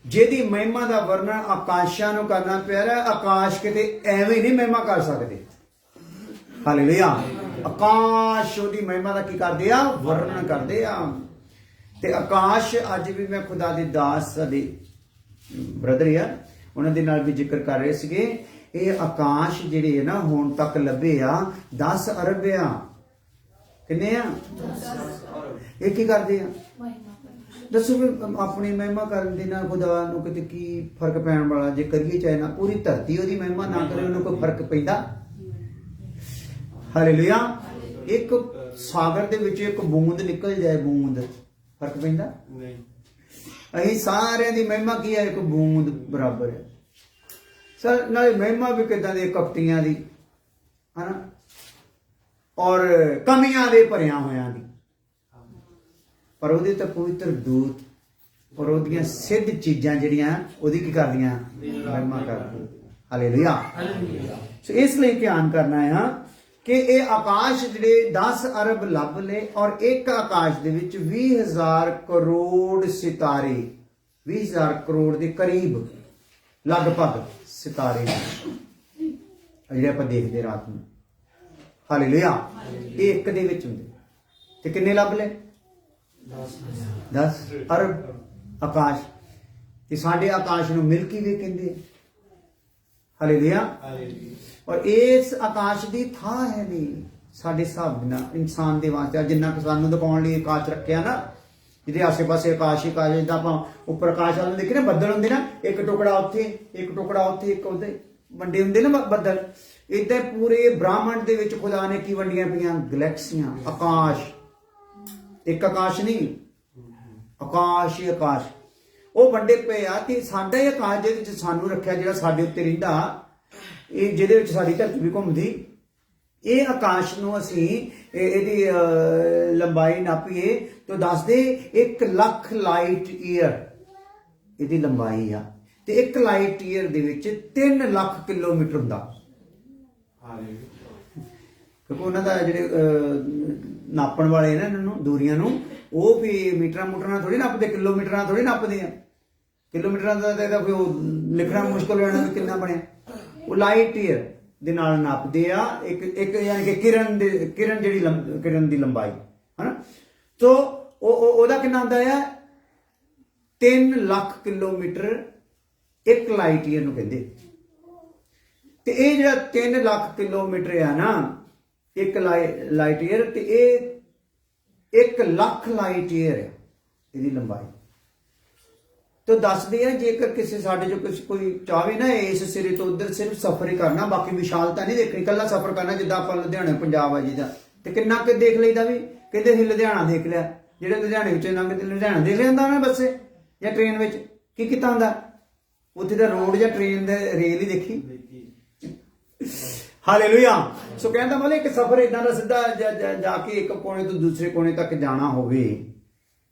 Speaker 1: ਜਿਹਦੀ ਮਹਿਮਾ ਦਾ ਵਰਣਨ ਆਕਾਸ਼ਾਂ ਨੂੰ ਕਰਨਾ ਪਿਆ ਰਿਹਾ, ਆਕਾਸ਼ ਕਿਤੇ ਐਵੇਂ ਨਹੀਂ ਮਹਿਮਾ ਕਰ ਸਕਦੇ। ਹਾਲੇਲੂਇਆ। ਆਕਾਸ਼ ਉਹਦੀ ਮਹਿਮਾ ਦਾ ਕੀ ਕਰਦੇ ਆ? ਵਰਣਨ ਕਰਦੇ ਆ। ਤੇ ਆਕਾਸ਼, ਅੱਜ ਵੀ ਮੈਂ ਖੁਦਾ ਦੇ ਦਾਸ ਸਾਡੇ ਬ੍ਰਦਰ ਆ, ਉਹਨਾਂ ਦੇ ਨਾਲ ਵੀ ਜ਼ਿਕਰ ਕਰ ਰਹੇ ਸੀਗੇ। ਇਹ ਆਕਾਸ਼ ਜਿਹੜੇ ਹੈ ਨਾ, ਹੁਣ ਤੱਕ ਲੱਭੇ ਆ 10 ਅਰਬ ਆ। ਕਿੰਨੇ ਆ? ਇਹ ਕੀ ਕਰਦੇ ਆ? ਦੱਸੋ ਵੀ ਆਪਣੀ ਮਹਿਮਾ ਕਰਨ ਦੇ ਨਾਲ ਖੁਦਾ ਨੂੰ ਕਿਤੇ ਕੀ ਫਰਕ ਪੈਣ ਵਾਲਾ? ਜੇ ਕਰੀਏ ਚਾਹੇ ਨਾ, ਪੂਰੀ ਧਰਤੀ ਉਹਦੀ ਮਹਿਮਾ ਨਾ ਕਰੇ, ਉਹਨੂੰ ਕੋਈ ਫਰਕ ਪੈਂਦਾ? ਹਾਲੇਲੂਇਆ। ਇੱਕ ਸਾਗਰ ਦੇ ਵਿੱਚ ਇੱਕ ਬੂੰਦ ਨਿਕਲ ਜਾਏ, ਬੂੰਦ, ਫਰਕ ਪੈਂਦਾ
Speaker 4: ਨਹੀਂ।
Speaker 1: ਅਸੀਂ ਸਾਰਿਆਂ ਦੀ ਮਹਿਮਾ ਕੀ ਹੈ? ਇੱਕ ਬੂੰਦ ਬਰਾਬਰ ਹੈ। ਸਰ ਨਾਲੇ ਮਹਿਮਾ ਵੀ ਕਿੱਦਾਂ ਦੀ? ਕਪਟੀਆਂ ਦੀ, ਹਨਾ, ਔਰ ਕਮੀਆਂ ਦੇ ਭਰਿਆ ਹੋਇਆਂ ਦੀ। ਪਰ ਉਹਦੇ ਤਾਂ ਪਵਿੱਤਰ ਦੂਤ ਔਰ ਉਹਦੀਆਂ ਸਿੱਧ ਚੀਜ਼ਾਂ ਜਿਹੜੀਆਂ ਉਹਦੀ ਕੀ ਕਰਦੀਆਂ? ਮਹਿਮਾ ਕਰਦੀਆਂ। ਹਾਲੇਲੂਇਆ। ਸੋ ਇਸ ਲਈ ਧਿਆਨ ਕਰਨਾ ਹੈ ਕਿ ਇਹ ਆਕਾਸ਼ ਜਿਹੜੇ 10 ਅਰਬ ਲੱਭ ਲਏ ਔਰ ਇੱਕ ਆਕਾਸ਼ ਦੇ ਵਿੱਚ 20,000 ਕਰੋੜ ਸਿਤਾਰੇ, 20,000 ਕਰੋੜ ਦੇ ਕਰੀਬ ਲਗਭਗ ਸਿਤਾਰੇ ਨੇ ਜਿਹੜੇ ਆਪਾਂ ਦੇਖਦੇ ਰਾਤ ਨੂੰ। ਹਾਲੇਲੂਇਆ। ਇਹ ਇੱਕ ਦੇ ਵਿੱਚ ਹੁੰਦੇ। ਤੇ ਕਿੰਨੇ ਲੱਭ ਲਏ? 10 ਅਰਬ ਆਕਾਸ਼। ਤੇ ਸਾਡੇ ਆਕਾਸ਼ ਨੂੰ ਮਿਲਕੀ ਵੇ ਕਹਿੰਦੇ ਆ। ਹਾਲੇਲੂਇਆ। ਔਰ ਇਸ ਆਕਾਸ਼ ਦੀ ਥਾਂ ਹੈ ਨਹੀਂ ਸਾਡੇ ਹਿਸਾਬ ਨਾਲ ਇਨਸਾਨ ਦੇ ਵਾਸਤੇ। ਜਿੰਨਾ ਕਿ ਸਾਨੂੰ ਦਿਖਾਉਣ ਲਈ ਆਕਾਸ਼ ਰੱਖਿਆ ਨਾ, ਜਿਹਦੇ ਆਸੇ ਪਾਸੇ ਆਕਾਸ਼ ਹੀ ਆਕਾਸ਼, ਜਿੱਦਾਂ ਆਪਾਂ ਉੱਪਰ ਆਕਾਸ਼ ਵਾਲੇ ਦੇਖੇ ਨਾ, ਬੱਦਲ ਹੁੰਦੇ ਨਾ, ਇੱਕ ਟੁਕੜਾ ਉੱਥੇ, ਇੱਕ ਟੁਕੜਾ ਉੱਥੇ, ਇੱਕ ਉਹਦੇ ਵੰਡੇ ਹੁੰਦੇ ਨਾ ਬੱਦਲ। ਏਦਾਂ ਪੂਰੇ ਬ੍ਰਹਮੰਡ ਦੇ ਵਿੱਚ ਖੁਦਾ ਨੇ ਕੀ ਵੰਡੀਆਂ ਪਈਆਂ? ਗਲੈਕਸੀਆਂ, ਆਕਾਸ਼। ਇੱਕ ਆਕਾਸ਼ ਨਹੀਂ, ਆਕਾਸ਼ ਹੀ ਆਕਾਸ਼, ਉਹ ਵੰਡੇ ਪਏ ਆ। ਤੇ ਸਾਡਾ ਹੀ ਆਕਾਸ਼ ਜਿਹਦੇ ਵਿੱਚ ਸਾਨੂੰ ਰੱਖਿਆ, ਜਿਹੜਾ ਸਾਡੇ ਉੱਤੇ ਰਹਿੰਦਾ, ਇਹ ਜਿਹਦੇ ਵਿੱਚ ਸਾਡੀ ਧਰਤੀ ਵੀ ਘੁੰਮਦੀ, ਇਹ ਆਕਾਸ਼ ਨੂੰ ਅਸੀਂ ਇਹਦੀ ਲੰਬਾਈ ਨਾਪੀਏ ਤਾਂ ਦੱਸਦੇ 1 ਲੱਖ ਲਾਈਟ ਈਅਰ ਇਹਦੀ ਲੰਬਾਈ ਆ। ਤੇ 1 ਲਾਈਟ ਈਅਰ ਦੇ ਵਿੱਚ 3 ਲੱਖ ਕਿਲੋਮੀਟਰ ਹੁੰਦਾ। ਕਿਉਂਕਿ ਉਹਨਾਂ ਦਾ ਜਿਹੜੇ ਨਾਪਣ ਵਾਲੇ ਨੇ ਇਹਨਾਂ ਨੂੰ ਦੂਰੀਆਂ ਨੂੰ, ਉਹ ਵੀ ਮੀਟਰਾਂ ਮੂਟਰਾਂ ਥੋੜੀ ਨਾਪਦੇ, ਕਿਲੋਮੀਟਰਾਂ ਥੋੜੀ ਨਾਪਦੇ ਆ। ਕਿਲੋਮੀਟਰਾਂ ਦਾ ਤਾਂ ਕੋਈ ਲਿਖਣਾ ਮੁਸ਼ਕਲ ਹੋ ਜਾਣਾ ਵੀ ਕਿੰਨਾ ਬਣਿਆ। ਉਹ ਲਾਈਟ ਈਅਰ ਦੇ ਨਾਲ ਨਾਪਦੇ ਆ। ਇੱਕ ਯਾਨੀ ਕਿ ਕਿਰਨ ਜਿਹੜੀ ਕਿਰਨ ਦੀ ਲੰਬਾਈ, ਹਨਾ। ਤੋ ਉਹਦਾ ਕਿੰਨਾ ਹੁੰਦਾ ਆ? 3 ਲੱਖ ਕਿਲੋਮੀਟਰ 1 ਲਾਈਟ ਈਅਰ ਨੂੰ ਕਹਿੰਦੇ। ਤੇ ਇਹ ਜਿਹੜਾ 3 ਲੱਖ ਕਿਲੋਮੀਟਰ ਆ ਨਾ, 1 ਲਾਈਟ ਈਅਰ, ਤੇ ਇਹ 1 ਲੱਖ ਲਾਈਟ ਈਅਰ ਹੈ ਇਹਦੀ ਲੰਬਾਈ। तो दसते हैं जेकर किसी साढ़े जो कोई चाहे ना इस सिरे तो उधर सिर्फ सफर ही करना, बाकी विशालता नहीं देखनी, कला सफर करना। जिदा आप लुधियाने पंजाब है जी का तो किन्ना कि देख लेता भी, कहते असं लुधियाना देख लिया, जो लुधियाने लंघते लुधियाना देख लिया ना बसे या ट्रेन में की किता होंगे उत्थे दा रोड या ट्रेन दे रेल ही देखी। हालेलुया। सो कहता मतलब एक सफर इदा का सीधा जाके एक कोने तो दूसरे कोने तक जाना होवे।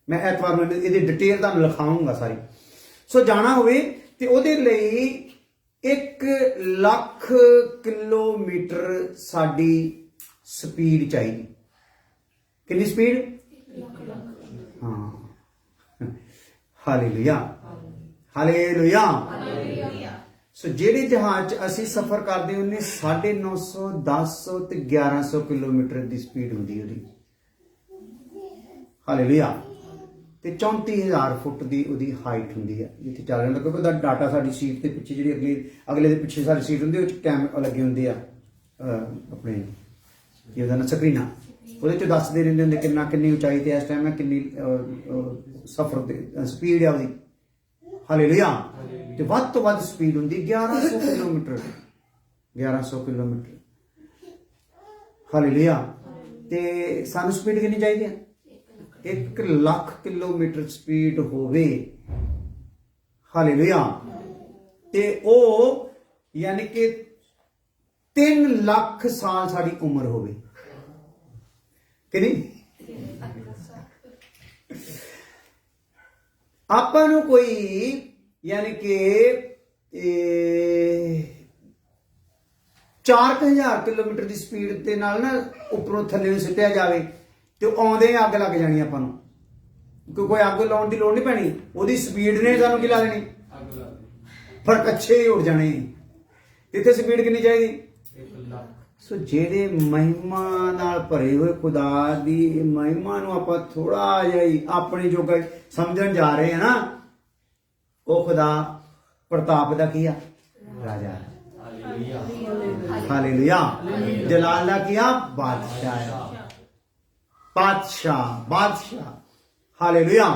Speaker 1: मैं एतवार में ये डिटेल तुहानूं लिखाऊंगा सारी। सो जाना होवे ते ओहदे लई 1 ਲੱਖ किलोमीटर साडी स्पीड चाहिए। कितनी स्पीड? हाँ। Hallelujah, hallelujah. सो जेड़े जहाज असी सफर करते उन्हें 950, 10 ते 1100 किलोमीटर की स्पीड होंदी ओहदी। हालेलुया। ਤੇ 34,000 ਫੁੱਟ ਦੀ ਉਹਦੀ ਹਾਈਟ ਹੁੰਦੀ ਹੈ ਜਿੱਥੇ ਚੱਲ ਜਾਂਦਾ। ਕਿਉਂਕਿ ਉਹਦਾ ਡਾਟਾ ਸਾਡੀ ਸੀਟ ਦੇ ਪਿੱਛੇ ਜਿਹੜੀ ਅਗਲੇ ਦੇ ਪਿੱਛੇ ਸਾਡੀ ਸੀਟ ਹੁੰਦੀ, ਉਹ 'ਚ ਕੈਮ ਲੱਗੇ ਹੁੰਦੇ ਆ, ਆਪਣੇ ਕੀ ਉਹਦਾ ਨਾ ਸਕਰੀਨਾਂ, ਉਹਦੇ 'ਚ ਦੱਸਦੇ ਰਹਿੰਦੇ ਹੁੰਦੇ ਕਿੰਨੀ ਉਚਾਈ ਤੇ ਇਸ ਟਾਈਮ ਹੈ, ਕਿੰਨੀ ਸਫ਼ਰ ਦੇ ਸਪੀਡ ਆ ਉਹਦੀ। ਹਾਲੇਲੂਇਆ। ਤੇ ਵੱਧ ਤੋਂ ਵੱਧ ਸਪੀਡ ਹੁੰਦੀ 1100 ਕਿਲੋਮੀਟਰ, 1100 ਕਿਲੋਮੀਟਰ। ਹਾਲੇਲੂਇਆ। ਤੇ ਸਾਨੂੰ ਸਪੀਡ ਕਿੰਨੀ ਚਾਹੀਦੀ ਹੈ? 1 ਲੱਖ किलोमीटर स्पीड होवे। हालेलुया। ते ओ यानी कि 3 ਲੱਖ साल साड़ी उम्र होवे कि नहीं? आपां नूं कोई यानी कि 4,000 किलोमीटर की स्पीड के नाल ना उपरों थल्ले नूं सिੱਟਿਆ जावे तो आउंदे अग लग जानी आपां नूं। कोई अग लाउण दी लोड़ नहीं पैनी, ओहदी स्पीड ने सानूं की ला देनी, फड़क अच्छे ही उड़ जाने। इत्थे स्पीड कितनी चाहिए? 1 ਲੱਖ। सो जेड़े महिमा नाल भरे हुए खुदा दी महिमा नूं आपां थोड़ा जिहा ही अपने जोगा समझण जा रहे हैं ना, वो खुदा प्रताप दा की आ? राजा। हालेलुया। जलाल दा की आ? बादशाह है, बादशाह, बादशाह। हालेलुया।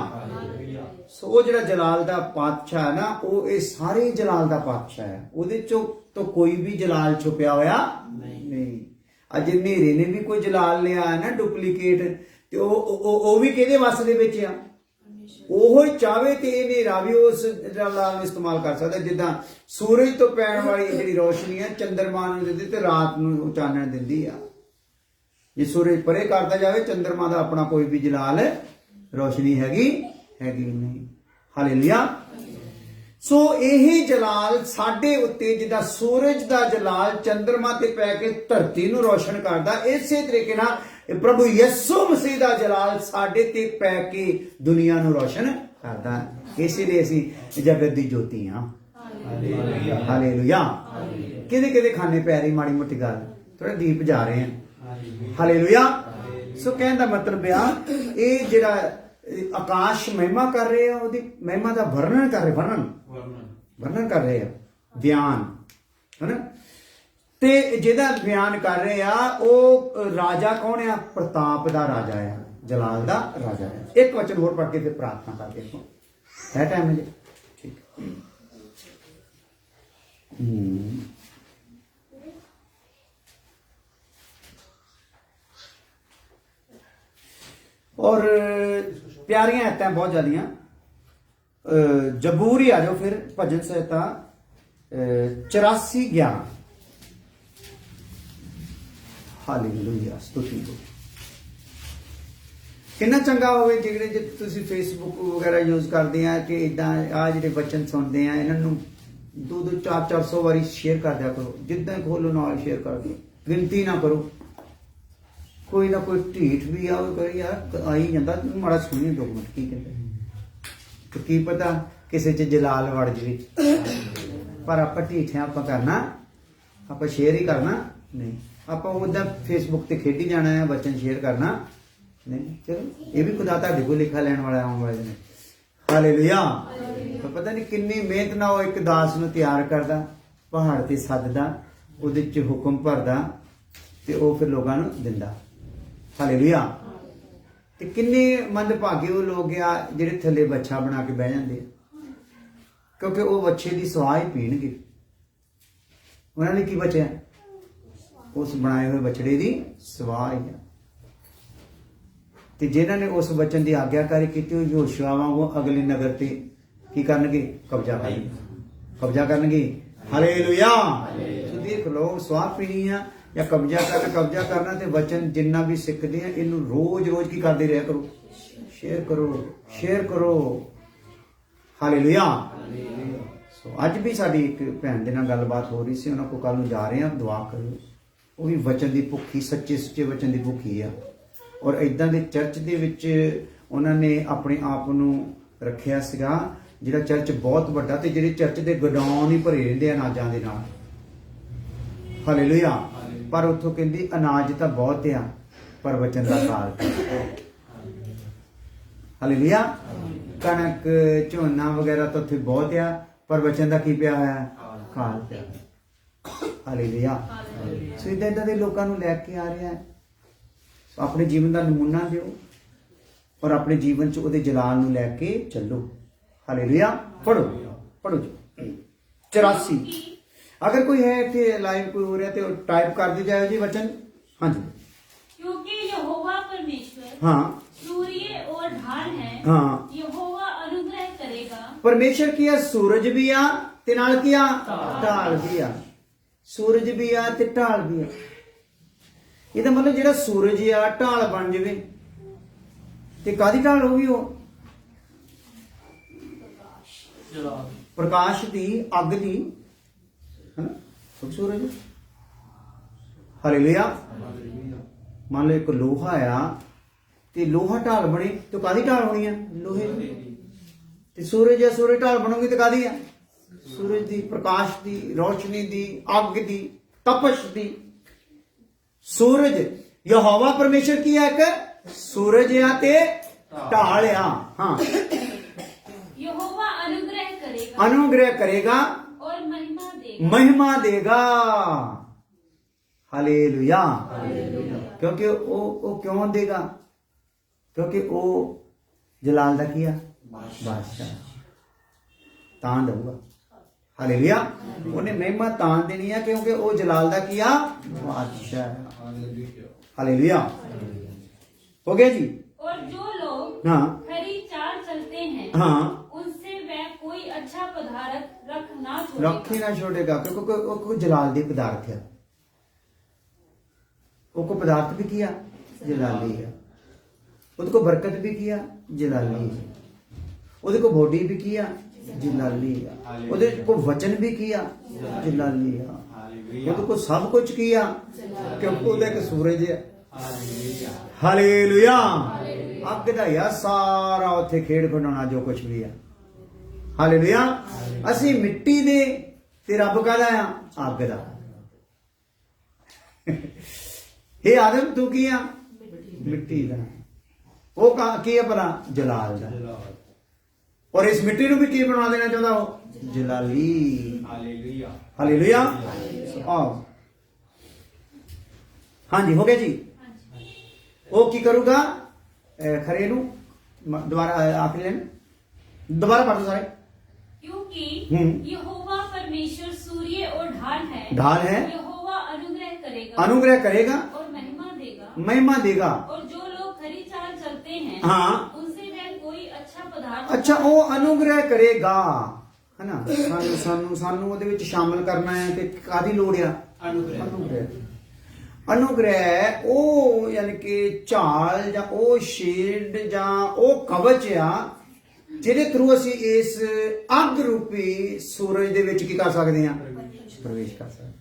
Speaker 1: सो वो जिहड़ा जलाल दा बादशाह है ना, वो ये सारे जलाल दा बादशाह है, ਉਹਦੇ ਚੋਂ तो कोई भी जलाल छुपिया होया नहीं। ਅੱਜ ਹਨੇਰੇ ਨੇ ਵੀ ਕੋਈ ਜਲਾਲ ਲਿਆ ਹੈ ਨਾ ਡੁਪਲੀਕੇਟ, ਤੇ ਉਹ ਵੀ ਕਿਹਦੇ ਵੱਸ ਦੇ ਵਿੱਚ ਆ? ਉਹ ਹੀ ਚਾਹਵੇ ਤੇ ਇਹ ਹਨੇਰਾ ਵੀ ਉਸ ਜਲਾਲ ਨੂੰ ਇਸਤੇਮਾਲ ਕਰ ਸਕਦਾ। ਜਿੱਦਾਂ ਸੂਰਜ ਤੋਂ ਪੈਣ ਵਾਲੀ ਜਿਹੜੀ ਰੋਸ਼ਨੀ ਹੈ ਚੰਦਰਮਾ ਨੂੰ ਦਿੰਦੀ ਤੇ ਰਾਤ ਨੂੰ ਚਾਨਣ ਦਿੰਦੀ ਆ। ਜੇ ਸੂਰਜ ਪਰੇ ਕਰਦਾ ਜਾਵੇ ਚੰਦਰਮਾ ਦਾ ਆਪਣਾ ਕੋਈ ਵੀ ਜਲਾਲ ਰੋਸ਼ਨੀ ਹੈਗੀ ਨਹੀਂ। ਹਾਲੇਲੂਇਆ। ਸੋ ਇਹ ਜਲਾਲ ਸਾਡੇ ਉੱਤੇ ਜਿੱਦਾਂ ਸੂਰਜ ਦਾ ਜਲਾਲ ਚੰਦਰਮਾ ਤੇ ਪੈ ਕੇ ਧਰਤੀ ਨੂੰ ਰੋਸ਼ਨ ਕਰਦਾ, ਇਸੇ ਤਰੀਕੇ ਨਾਲ ਪ੍ਰਭੂ ਯਿਸੂ ਮਸੀਹ ਦਾ ਜਲਾਲ ਸਾਡੇ ਤੇ ਪੈ ਕੇ ਦੁਨੀਆ ਨੂੰ ਰੋਸ਼ਨ ਕਰਦਾ। ਇਸੇ ਲਈ ਅਸੀਂ ਜਗਤ ਦੀ ਜੋਤੀ ਹਾਂ। ਹਾਲੇਲੂਇਆ। ਕਿਹਦੇ ਖਾਨੇ ਪੈ ਰਹੀ ਮਾੜੀ ਮੋਟੀ ਗੱਲ, ਥੋੜਾ ਦੀਪ ਜਾ ਰਹੇ ਹਾਂ। ਹਾਲੇਲੂਇਆ। ਸੋ ਕਹਿਣ ਦਾ ਮਤਲਬ ਆ ਇਹ ਜਿਹੜਾ ਆਕਾਸ਼ ਮਹਿਮਾ ਕਰ ਰਹੇ ਆ, ਉਹਦੀ ਮਹਿਮਾ ਦਾ ਵਰਣਨ ਕਰ ਰਹੇ, ਵਰਣਨ ਕਰ ਰਹੇ ਆ, ਬਿਆਨ ਹੈ ਨਾ। ਤੇ ਜਿਹਦਾ ਬਿਆਨ ਕਰ ਰਹੇ ਆ ਉਹ ਰਾਜਾ ਕੌਣ ਆ? ਪ੍ਰਤਾਪ ਦਾ ਰਾਜਾ ਆ, ਜਲਾਲ ਦਾ ਰਾਜਾ ਆ। ਇੱਕ ਵਚਨ ਹੋਰ ਪੜ੍ਹ ਕੇ ਫਿਰ ਪ੍ਰਾਰਥਨਾ ਕਰਦੇ ਹਾਂ। ਹੈ ਟਾਈਮ ਜੀ? ਠੀਕ। और प्यारियां आयतां बहुत ज़्यादियां। जबूर ही आ जाओ फिर, भजन संहिता 84:11। हालेलुया, स्तुति हो। कितना चंगा होवे जिहड़े जे तुसीं फेसबुक वगैरह यूज करते हैं कि इदां आ जिहड़े वचन सुनते हैं इन्हां नूं 200 400 वारी शेयर कर दिया करो। जिद्दां खोलो नाल शेयर कर दो, गिनती ना करो। कोई ना कोई ढीठ भी आओ करी यार आई जाता, माड़ा सुनी 2 मिनट की कहते, तो की पता किसी च जलाल वड़ जाए। पर आप ढीठ हैं, आप करना, आप शेयर ही करना नहीं। आप उदा फेसबुक ते खेडी जाना है, वचन शेयर करना नहीं। चलो ये भी खुदा तुहाडे कोल लिखा लैण वाला आउण वाले ने। हालेलुया। तो पता नहीं किन्नी मेहनत ना एक दास नूं तैयार करदा, पहाड़ ते सददा, उहदे च हुक्म भरदा ते ओह फिर लोकां नूं दिंदा। हालेलुया। ते किन्ने मंदभागे वो लोग आ जिहड़े थल्ले बच्छा बना के बह जांदे, क्योंकि वो बच्छे की सवाह ही पीणगे। उन्होंने की बचया? उस बनाए हुए बछड़े की सवाह ही है। ते जिन्हां ने उस वचन की आग्याकारी की, योशुआ वांगू अगले नगर ते की करनगे? कब्जा करनगे। हालेलुया। तो देख लो, सवाह पीनी है या कब्जा करना ते वचन जिन्ना भी सीखते हैं इनू रोज की करते रहा करो, शेयर करो। हालेलुया। सो अज भी साडी एक भैन दे नाल गलबात हो रही सी, उन्हां को कल नूं जा रहे हैं, दुआ करो। वो भी वचन की भुखी, सच्चे वचन की भुखी आ। और इदां दे चर्च दे विच उन्होंने अपने आप नूं रखिया सीगा, जिहड़ा चर्च बहुत वड्डा ते जिहड़े चर्च दे गोडाउन ही भरे रहिंदे अनाजां दे नाल। हालेलुया। पर उथों कहंदी अनाज तो बहुत आ, पर वचन का काल। हालेलुया। कणक झोना वगैरह तो उत्थे बहुत आ, पर वचन का की पिया होया? काल पिया। हालेलुया। सो इदां दे लोकां नूं लैके आ रहा है। अपने जीवन का नमूना दिओ और अपने जीवन च उहदे जलाल नूं लैके चलो। हालेलुया। पढ़ो जी। 84। अगर कोई है कि लाइव कोई हो रहा है तो टाइप कर दी जाए जी वचन। हाँ जी।
Speaker 4: क्योंकि यहोवा परमेश्वर
Speaker 1: हाँ
Speaker 4: सूर्य और ढाल है।
Speaker 1: हाँ।
Speaker 4: यहोवा अनुग्रह करेगा।
Speaker 1: परमेश्वर की आ सूरज भी आ ते नाल की आ ढाल भी आ। सूरज भी आ ते ढाल भी आ। ਇਹਦਾ मतलब ਜਿਹੜਾ सूरज आ ढाल बन जाए ते कादी ढाल होगी? वो प्रकाश दी, अग दी, है ना, सूरज। हालेलुया। मान लो एक लोहा आ ते लोहा ढाल बने तो कादी ढाल होनी है? लोहे दी। ते सूरज आ, सूरज ढाल बनोगी तो कादी है? सूरज दी, प्रकाश दी, रोशनी दी, अग दी, तपश दी। सूरज यहोवा परमेश्वर की एक सूरज आ ते ढाल आ। हाँ।
Speaker 4: यहोवा
Speaker 1: अनुग्रह करेगा
Speaker 4: और
Speaker 1: महिमा देगा। हालेलुया। क्योंकि वो क्यों देगा? क्योंकि वो जलाल दा किया बादशाह तां दूगा। ਹਾਲੇਲੂਇਆ। ਉਹਨੇ ਮਹਿਮਾ ਤਾਂ ਦੇਣੀ ਆ ਕਿਉਂਕਿ ਉਹ ਜਲਾਲ ਦਾ ਕੀ ਆ, ਬਾਦਸ਼ਾਹ ਹੈ। ਹਾਲੇਲੂਇਆ। ਹੋ ਗਿਆ ਜੀ।
Speaker 4: और जो लोग
Speaker 1: हाँ
Speaker 4: खरी चाल चलते हैं
Speaker 1: हाँ
Speaker 4: उनसे वह कोई अच्छा पदार्थ रख ना
Speaker 1: ਰੱਖੀ
Speaker 4: छोड़ेगा।
Speaker 1: ਨਾ ਛੋੜੇਗਾ ਕਿਉਂਕਿ ਉਹ ਕੋਈ ਜਲਾਲ ਦੇ ਪਦਾਰਥ ਹੈ। ਉਹ ਕੋ ਪਦਾਰਥ ਵੀ ਕੀਆ ਜਲਾਲੀ ਹੈ। ਉਹਦੇ ਕੋ ਬਰਕਤ ਵੀ ਕੀਆ ਜਲਾਲੀ ਹੈ। ਉਹਦੇ ਕੋ ਬੋਡੀ ਵੀ ਕੀਆ ਜਲਾਲੀ ਹੈ। ਉਹਦੇ ਕੋ ਵਚਨ ਵੀ ਕੀਆ ਜਲਾਲੀ ਹੈ। ਉਹਦੇ ਕੋ ਸਭ ਕੁਝ ਕੀਆ ਕਿਉਂਕਿ ਉਹਦਾ ਇੱਕ ਸੂਰਜ ਹੈ। ਹਾਲੇਲੂਇਆ। ਅੱਗ ਦਾ ਹੀ ਆ ਸਾਰਾ ਉੱਥੇ ਖੇਡ ਖਿਡੌਣਾ ਜੋ ਕੁਝ ਵੀ ਆ। ਹਾਲੇਲੂਇਆ। ਅਸੀਂ ਮਿੱਟੀ ਦੇ ਤੇ ਰੱਬ ਕਾਹਦਾ ਆ, ਅੱਗ ਦਾ। ਇਹ ਆਦਮ ਤੂੰ ਕੀ ਆ, ਮਿੱਟੀ ਦਾ। ਉਹ ਕੀ ਹੈ ਭਲਾ, ਜਲਾਲ ਦਾ। ਔਰ ਇਸ ਮਿੱਟੀ ਨੂੰ ਵੀ ਕੀ ਬਣਾ ਦੇਣਾ ਚਾਹੁੰਦਾ, ਉਹ ਜਲਾਲੀ। ਹਾਲੇਲੂਇਆ। ਆਓ ਹਾਂਜੀ ਹੋ ਗਿਆ ਜੀ। ਉਹ ਕੀ ਕਰੂਗਾ, ਖਰੇ ਨੂੰ ਦੁਬਾਰਾ ਆਖਰੀ ਲਾइन दोबारा पढ़ दो सारे।
Speaker 4: क्योंकि
Speaker 1: हम्म।
Speaker 4: यहोवा परमेश्वर सूर्य और ढाल है।
Speaker 1: ढाल है।
Speaker 4: यहोवा अनुग्रह करेगा।
Speaker 1: अनुग्रह करेगा
Speaker 4: और महिमा देगा।
Speaker 1: महिमा देगा।
Speaker 4: और जो लोग खरी चाल चलते हैं
Speaker 1: हाँ
Speaker 4: उनसे वह कोई अच्छा पदार्थ
Speaker 1: अच्छा ਉਹ ਅਨੁਗ੍ਰਹਿ ਕਰੇਗਾ ਹੈ ਨਾ। ਸਾਨੂੰ ਉਹਦੇ ਵਿੱਚ ਸ਼ਾਮਲ ਕਰਨਾ ਹੈ ਤੇ ਕਾਦੀ ਲੋੜ ਆ, ਅਨੁਗ੍ਰਹਿ ਉਹ ਯਾਨੀ ਕਿ ਝਾਲ ਜਾਂ ਉਹ ਸ਼ੀਲਡ ਜਾਂ ਉਹ ਕਵਚ ਆ ਜਿਹਦੇ ਥਰੂ ਅਸੀਂ ਇਸ ਅੱਗ ਰੂਪੀ ਸੂਰਜ ਦੇ ਵਿੱਚ ਕੀ ਕਰ ਸਕਦੇ ਹਾਂ, ਪ੍ਰਵੇਸ਼ ਕਰ ਸਕਦੇ ਹਾਂ।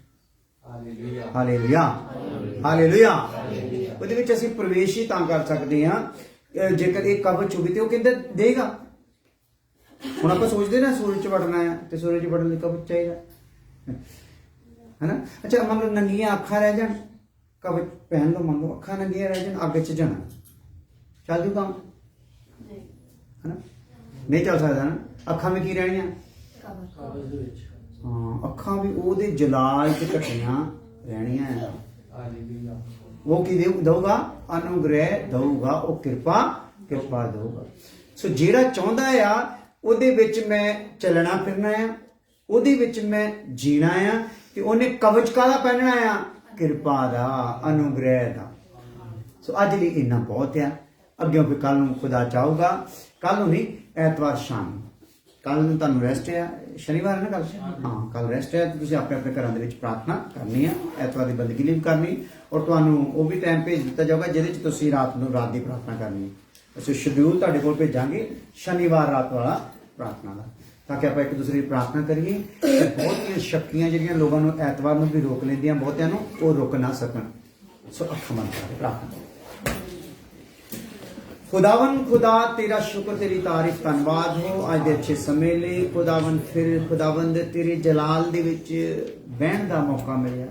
Speaker 1: ਹਾਲੇਲੂਇਆ। ਹਾਲੇਲੂਇਆ। ਉਹਦੇ ਵਿੱਚ ਅਸੀਂ ਪ੍ਰਵੇਸ਼ ਹੀ ਤਾਂ ਕਰ ਸਕਦੇ ਹਾਂ ਜੇਕਰ ਇਹ ਕਵਚ ਹੋਵੇ ਤੇ ਉਹ ਕਹਿੰਦਾ ਦੇਗਾ। ਹੁਣ ਆਪਾਂ ਸੋਚਦੇ ਨਾ ਸੂਰਜ ਚ ਵੜਨਾ ਹੈ ਤੇ ਸੂਰਜ ਚ ਵੜਨ ਲਈ ਕਵਚ ਚਾਹੀਦਾ ਹੈ ਨਾ। ਅੱਛਾ ਮੰਨ ਲਓ ਨੰਗੀਆਂ ਅੱਖਾਂ ਰਹਿ ਜਾਣ, ਕਵਚ ਪਹਿਨ ਲਓ, ਮੰਨ ਲਓ ਅੱਖਾਂ ਨੰਗੀਆਂ ਰਹਿ ਜਾਣ, ਅੱਗ ਚ ਜਾਣਾ ਚੱਲ ਜੂ ਕੰਮ ਹੈ ਨਾ। ਨਹੀਂ ਚੱਲ ਸਕਦਾ ਨਾ। ਅੱਖਾਂ ਵੀ ਕੀ ਰਹਿਣੀਆਂ, ਹਾਂ ਅੱਖਾਂ ਵੀ ਉਹਦੇ ਜਲਾਲ ਚ ਘਟੀਆਂ ਰਹਿਣੀਆਂ ਆ। ਉਹ ਕੀ ਦਊਗਾ, ਅਨੁਗ੍ਰਹਿ ਦਊਗਾ, ਉਹ ਕਿਰਪਾ ਦਊਗਾ। ਸੋ ਜਿਹੜਾ ਚਾਹੁੰਦਾ ਆ ਉਹਦੇ ਵਿੱਚ ਮੈਂ ਚੱਲਣਾ ਫਿਰਨਾ ਆ, ਉਹਦੇ ਵਿੱਚ ਮੈਂ ਜੀਣਾ ਆ ਤੇ ਉਹਨੇ ਕਵਚ ਕਾਹਦਾ ਪਹਿਨਣਾ ਆ, ਕਿਰਪਾ ਦਾ, ਅਨੁਗ੍ਰਹਿ ਦਾ। ਸੋ ਅੱਜ ਲਈ ਇੰਨਾ ਬਹੁਤ ਆ। ਅੱਗੇ ਫਿਰ ਕੱਲ ਨੂੰ ਖੁਦਾ ਚਾਹੂਗਾ, ਕੱਲ ਨੂੰ ਨਹੀਂ ਐਤਵਾਰ ਸ਼ਾਮ, ਕੱਲ ਨੂੰ ਤੁਹਾਨੂੰ ਰੈਸਟ ਆ, ਸ਼ਨੀਵਾਰ ਹੈ ਨਾ ਕੱਲ, ਹਾਂ ਕੱਲ ਰੈਸਟ ਹੈ। ਤੁਸੀਂ ਆਪਣੇ ਆਪਣੇ ਘਰਾਂ ਦੇ ਵਿੱਚ ਪ੍ਰਾਰਥਨਾ ਕਰਨੀ ਆ, ਐਤਵਾਰ ਦੀ ਬੰਦਗੀ ਲਈ ਵੀ ਕਰਨੀ, ਔਰ ਤੁਹਾਨੂੰ ਉਹ ਵੀ ਟਾਈਮ ਭੇਜ ਦਿੱਤਾ ਜਾਊਗਾ ਜਿਹਦੇ 'ਚ ਤੁਸੀਂ ਰਾਤ ਦੀ ਪ੍ਰਾਰਥਨਾ ਕਰਨੀ। ਅਸੀਂ ਸ਼ਡਿਊਲ ਤੁਹਾਡੇ ਕੋਲ ਭੇਜਾਂਗੇ ਸ਼ਨੀਵਾਰ ਰਾਤ ਵਾਲਾ ਪ੍ਰਾਰਥਨਾ ਦਾ, ਤਾਂ ਕਿ ਆਪਾਂ ਇੱਕ ਦੂਸਰੇ ਦੀ ਪ੍ਰਾਰਥਨਾ ਕਰੀਏ। ਬਹੁਤੀਆਂ ਸ਼ਕਤੀਆਂ ਜਿਹੜੀਆਂ ਲੋਕਾਂ ਨੂੰ ਐਤਵਾਰ ਨੂੰ ਵੀ ਰੋਕ ਲੈਂਦੀਆਂ, ਬਹੁਤਿਆਂ ਨੂੰ ਉਹ ਰੁਕ ਨਾ ਸਕਣ। ਸੋ ਅੱਖਾਂ ਬੰਦ ਕਰਕੇ ਪ੍ਰਾਰਥਨਾ। खुदावन खुदा तेरा शुक्र, तेरी तारीफ, धन्यवाद हो आज दे अच्छे समय ले। खुदावन फिर खुदावंद तेरे जलाल दे विच बहन दा मौका मिलिया,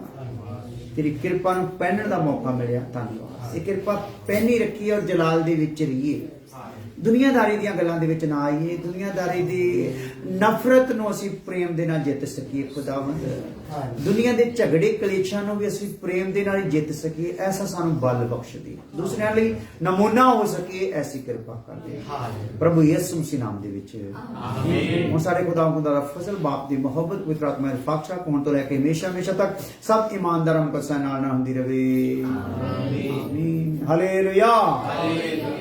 Speaker 1: तेरी कृपा नूं पहनण दा मौका मिलिया। धन्यवाद। ये कृपा पहनी रखी और जलाल दे विच रहिए, दुनियादारी ਦੀਆਂ ਗੱਲਾਂ ਦੇ ਵਿੱਚ ਨਾ ਆਈਏ, ਦੁਨੀਆਦਾਰੀ ਦੀ ਨਫ਼ਰਤ ਨੂੰ ਅਸੀਂ ਪ੍ਰੇਮ ਦੇ ਨਾਲ ਜਿੱਤ ਸਕੀਏ। ਖੁਦਾਵੰਦ ਦੁਨੀਆ ਦੇ ਝਗੜੇ ਕਲੇਸ਼ਾਂ ਨੂੰ ਵੀ ਅਸੀਂ ਪ੍ਰੇਮ ਦੇ ਨਾਲ ਹੀ ਜਿੱਤ ਸਕੀਏ, ਐਸਾ ਸਾਨੂੰ ਬਲ ਬਖਸ਼ ਦੇ, ਦੂਸਰਿਆਂ ਲਈ ਨਮੂਨਾ ਹੋ ਸਕੀਏ, ਐਸੀ ਕਿਰਪਾ ਕਰਦੇ ਪ੍ਰਭੂ ਯਿਸੂ ਮਸੀਹ ਨਾਮ ਦੇ ਵਿੱਚ ਆਮੀਨ। ਹੁਣ ਸਾਡੇ ਖੁਦਾ ਦਾ ਫਜ਼ਲ, ਬਾਪ ਦੀ ਮੁਹੱਬਤ, ਪਵਿੱਤਰ ਆਤਮਾ ਦੀ ਬਖਸ਼ਿਸ਼ ਹੋਣ ਤੋਂ ਲੈ ਕੇ ਹਮੇਸ਼ਾ ਹਮੇਸ਼ਾ ਤੱਕ ਸਭ ਇਮਾਨਦਾਰਾਂ ਨੂੰ ਨਾਲ ਹੁੰਦੀ ਰਹੇ। ਆਮੀਨ। ਹਾਲੇਲੂਇਆ।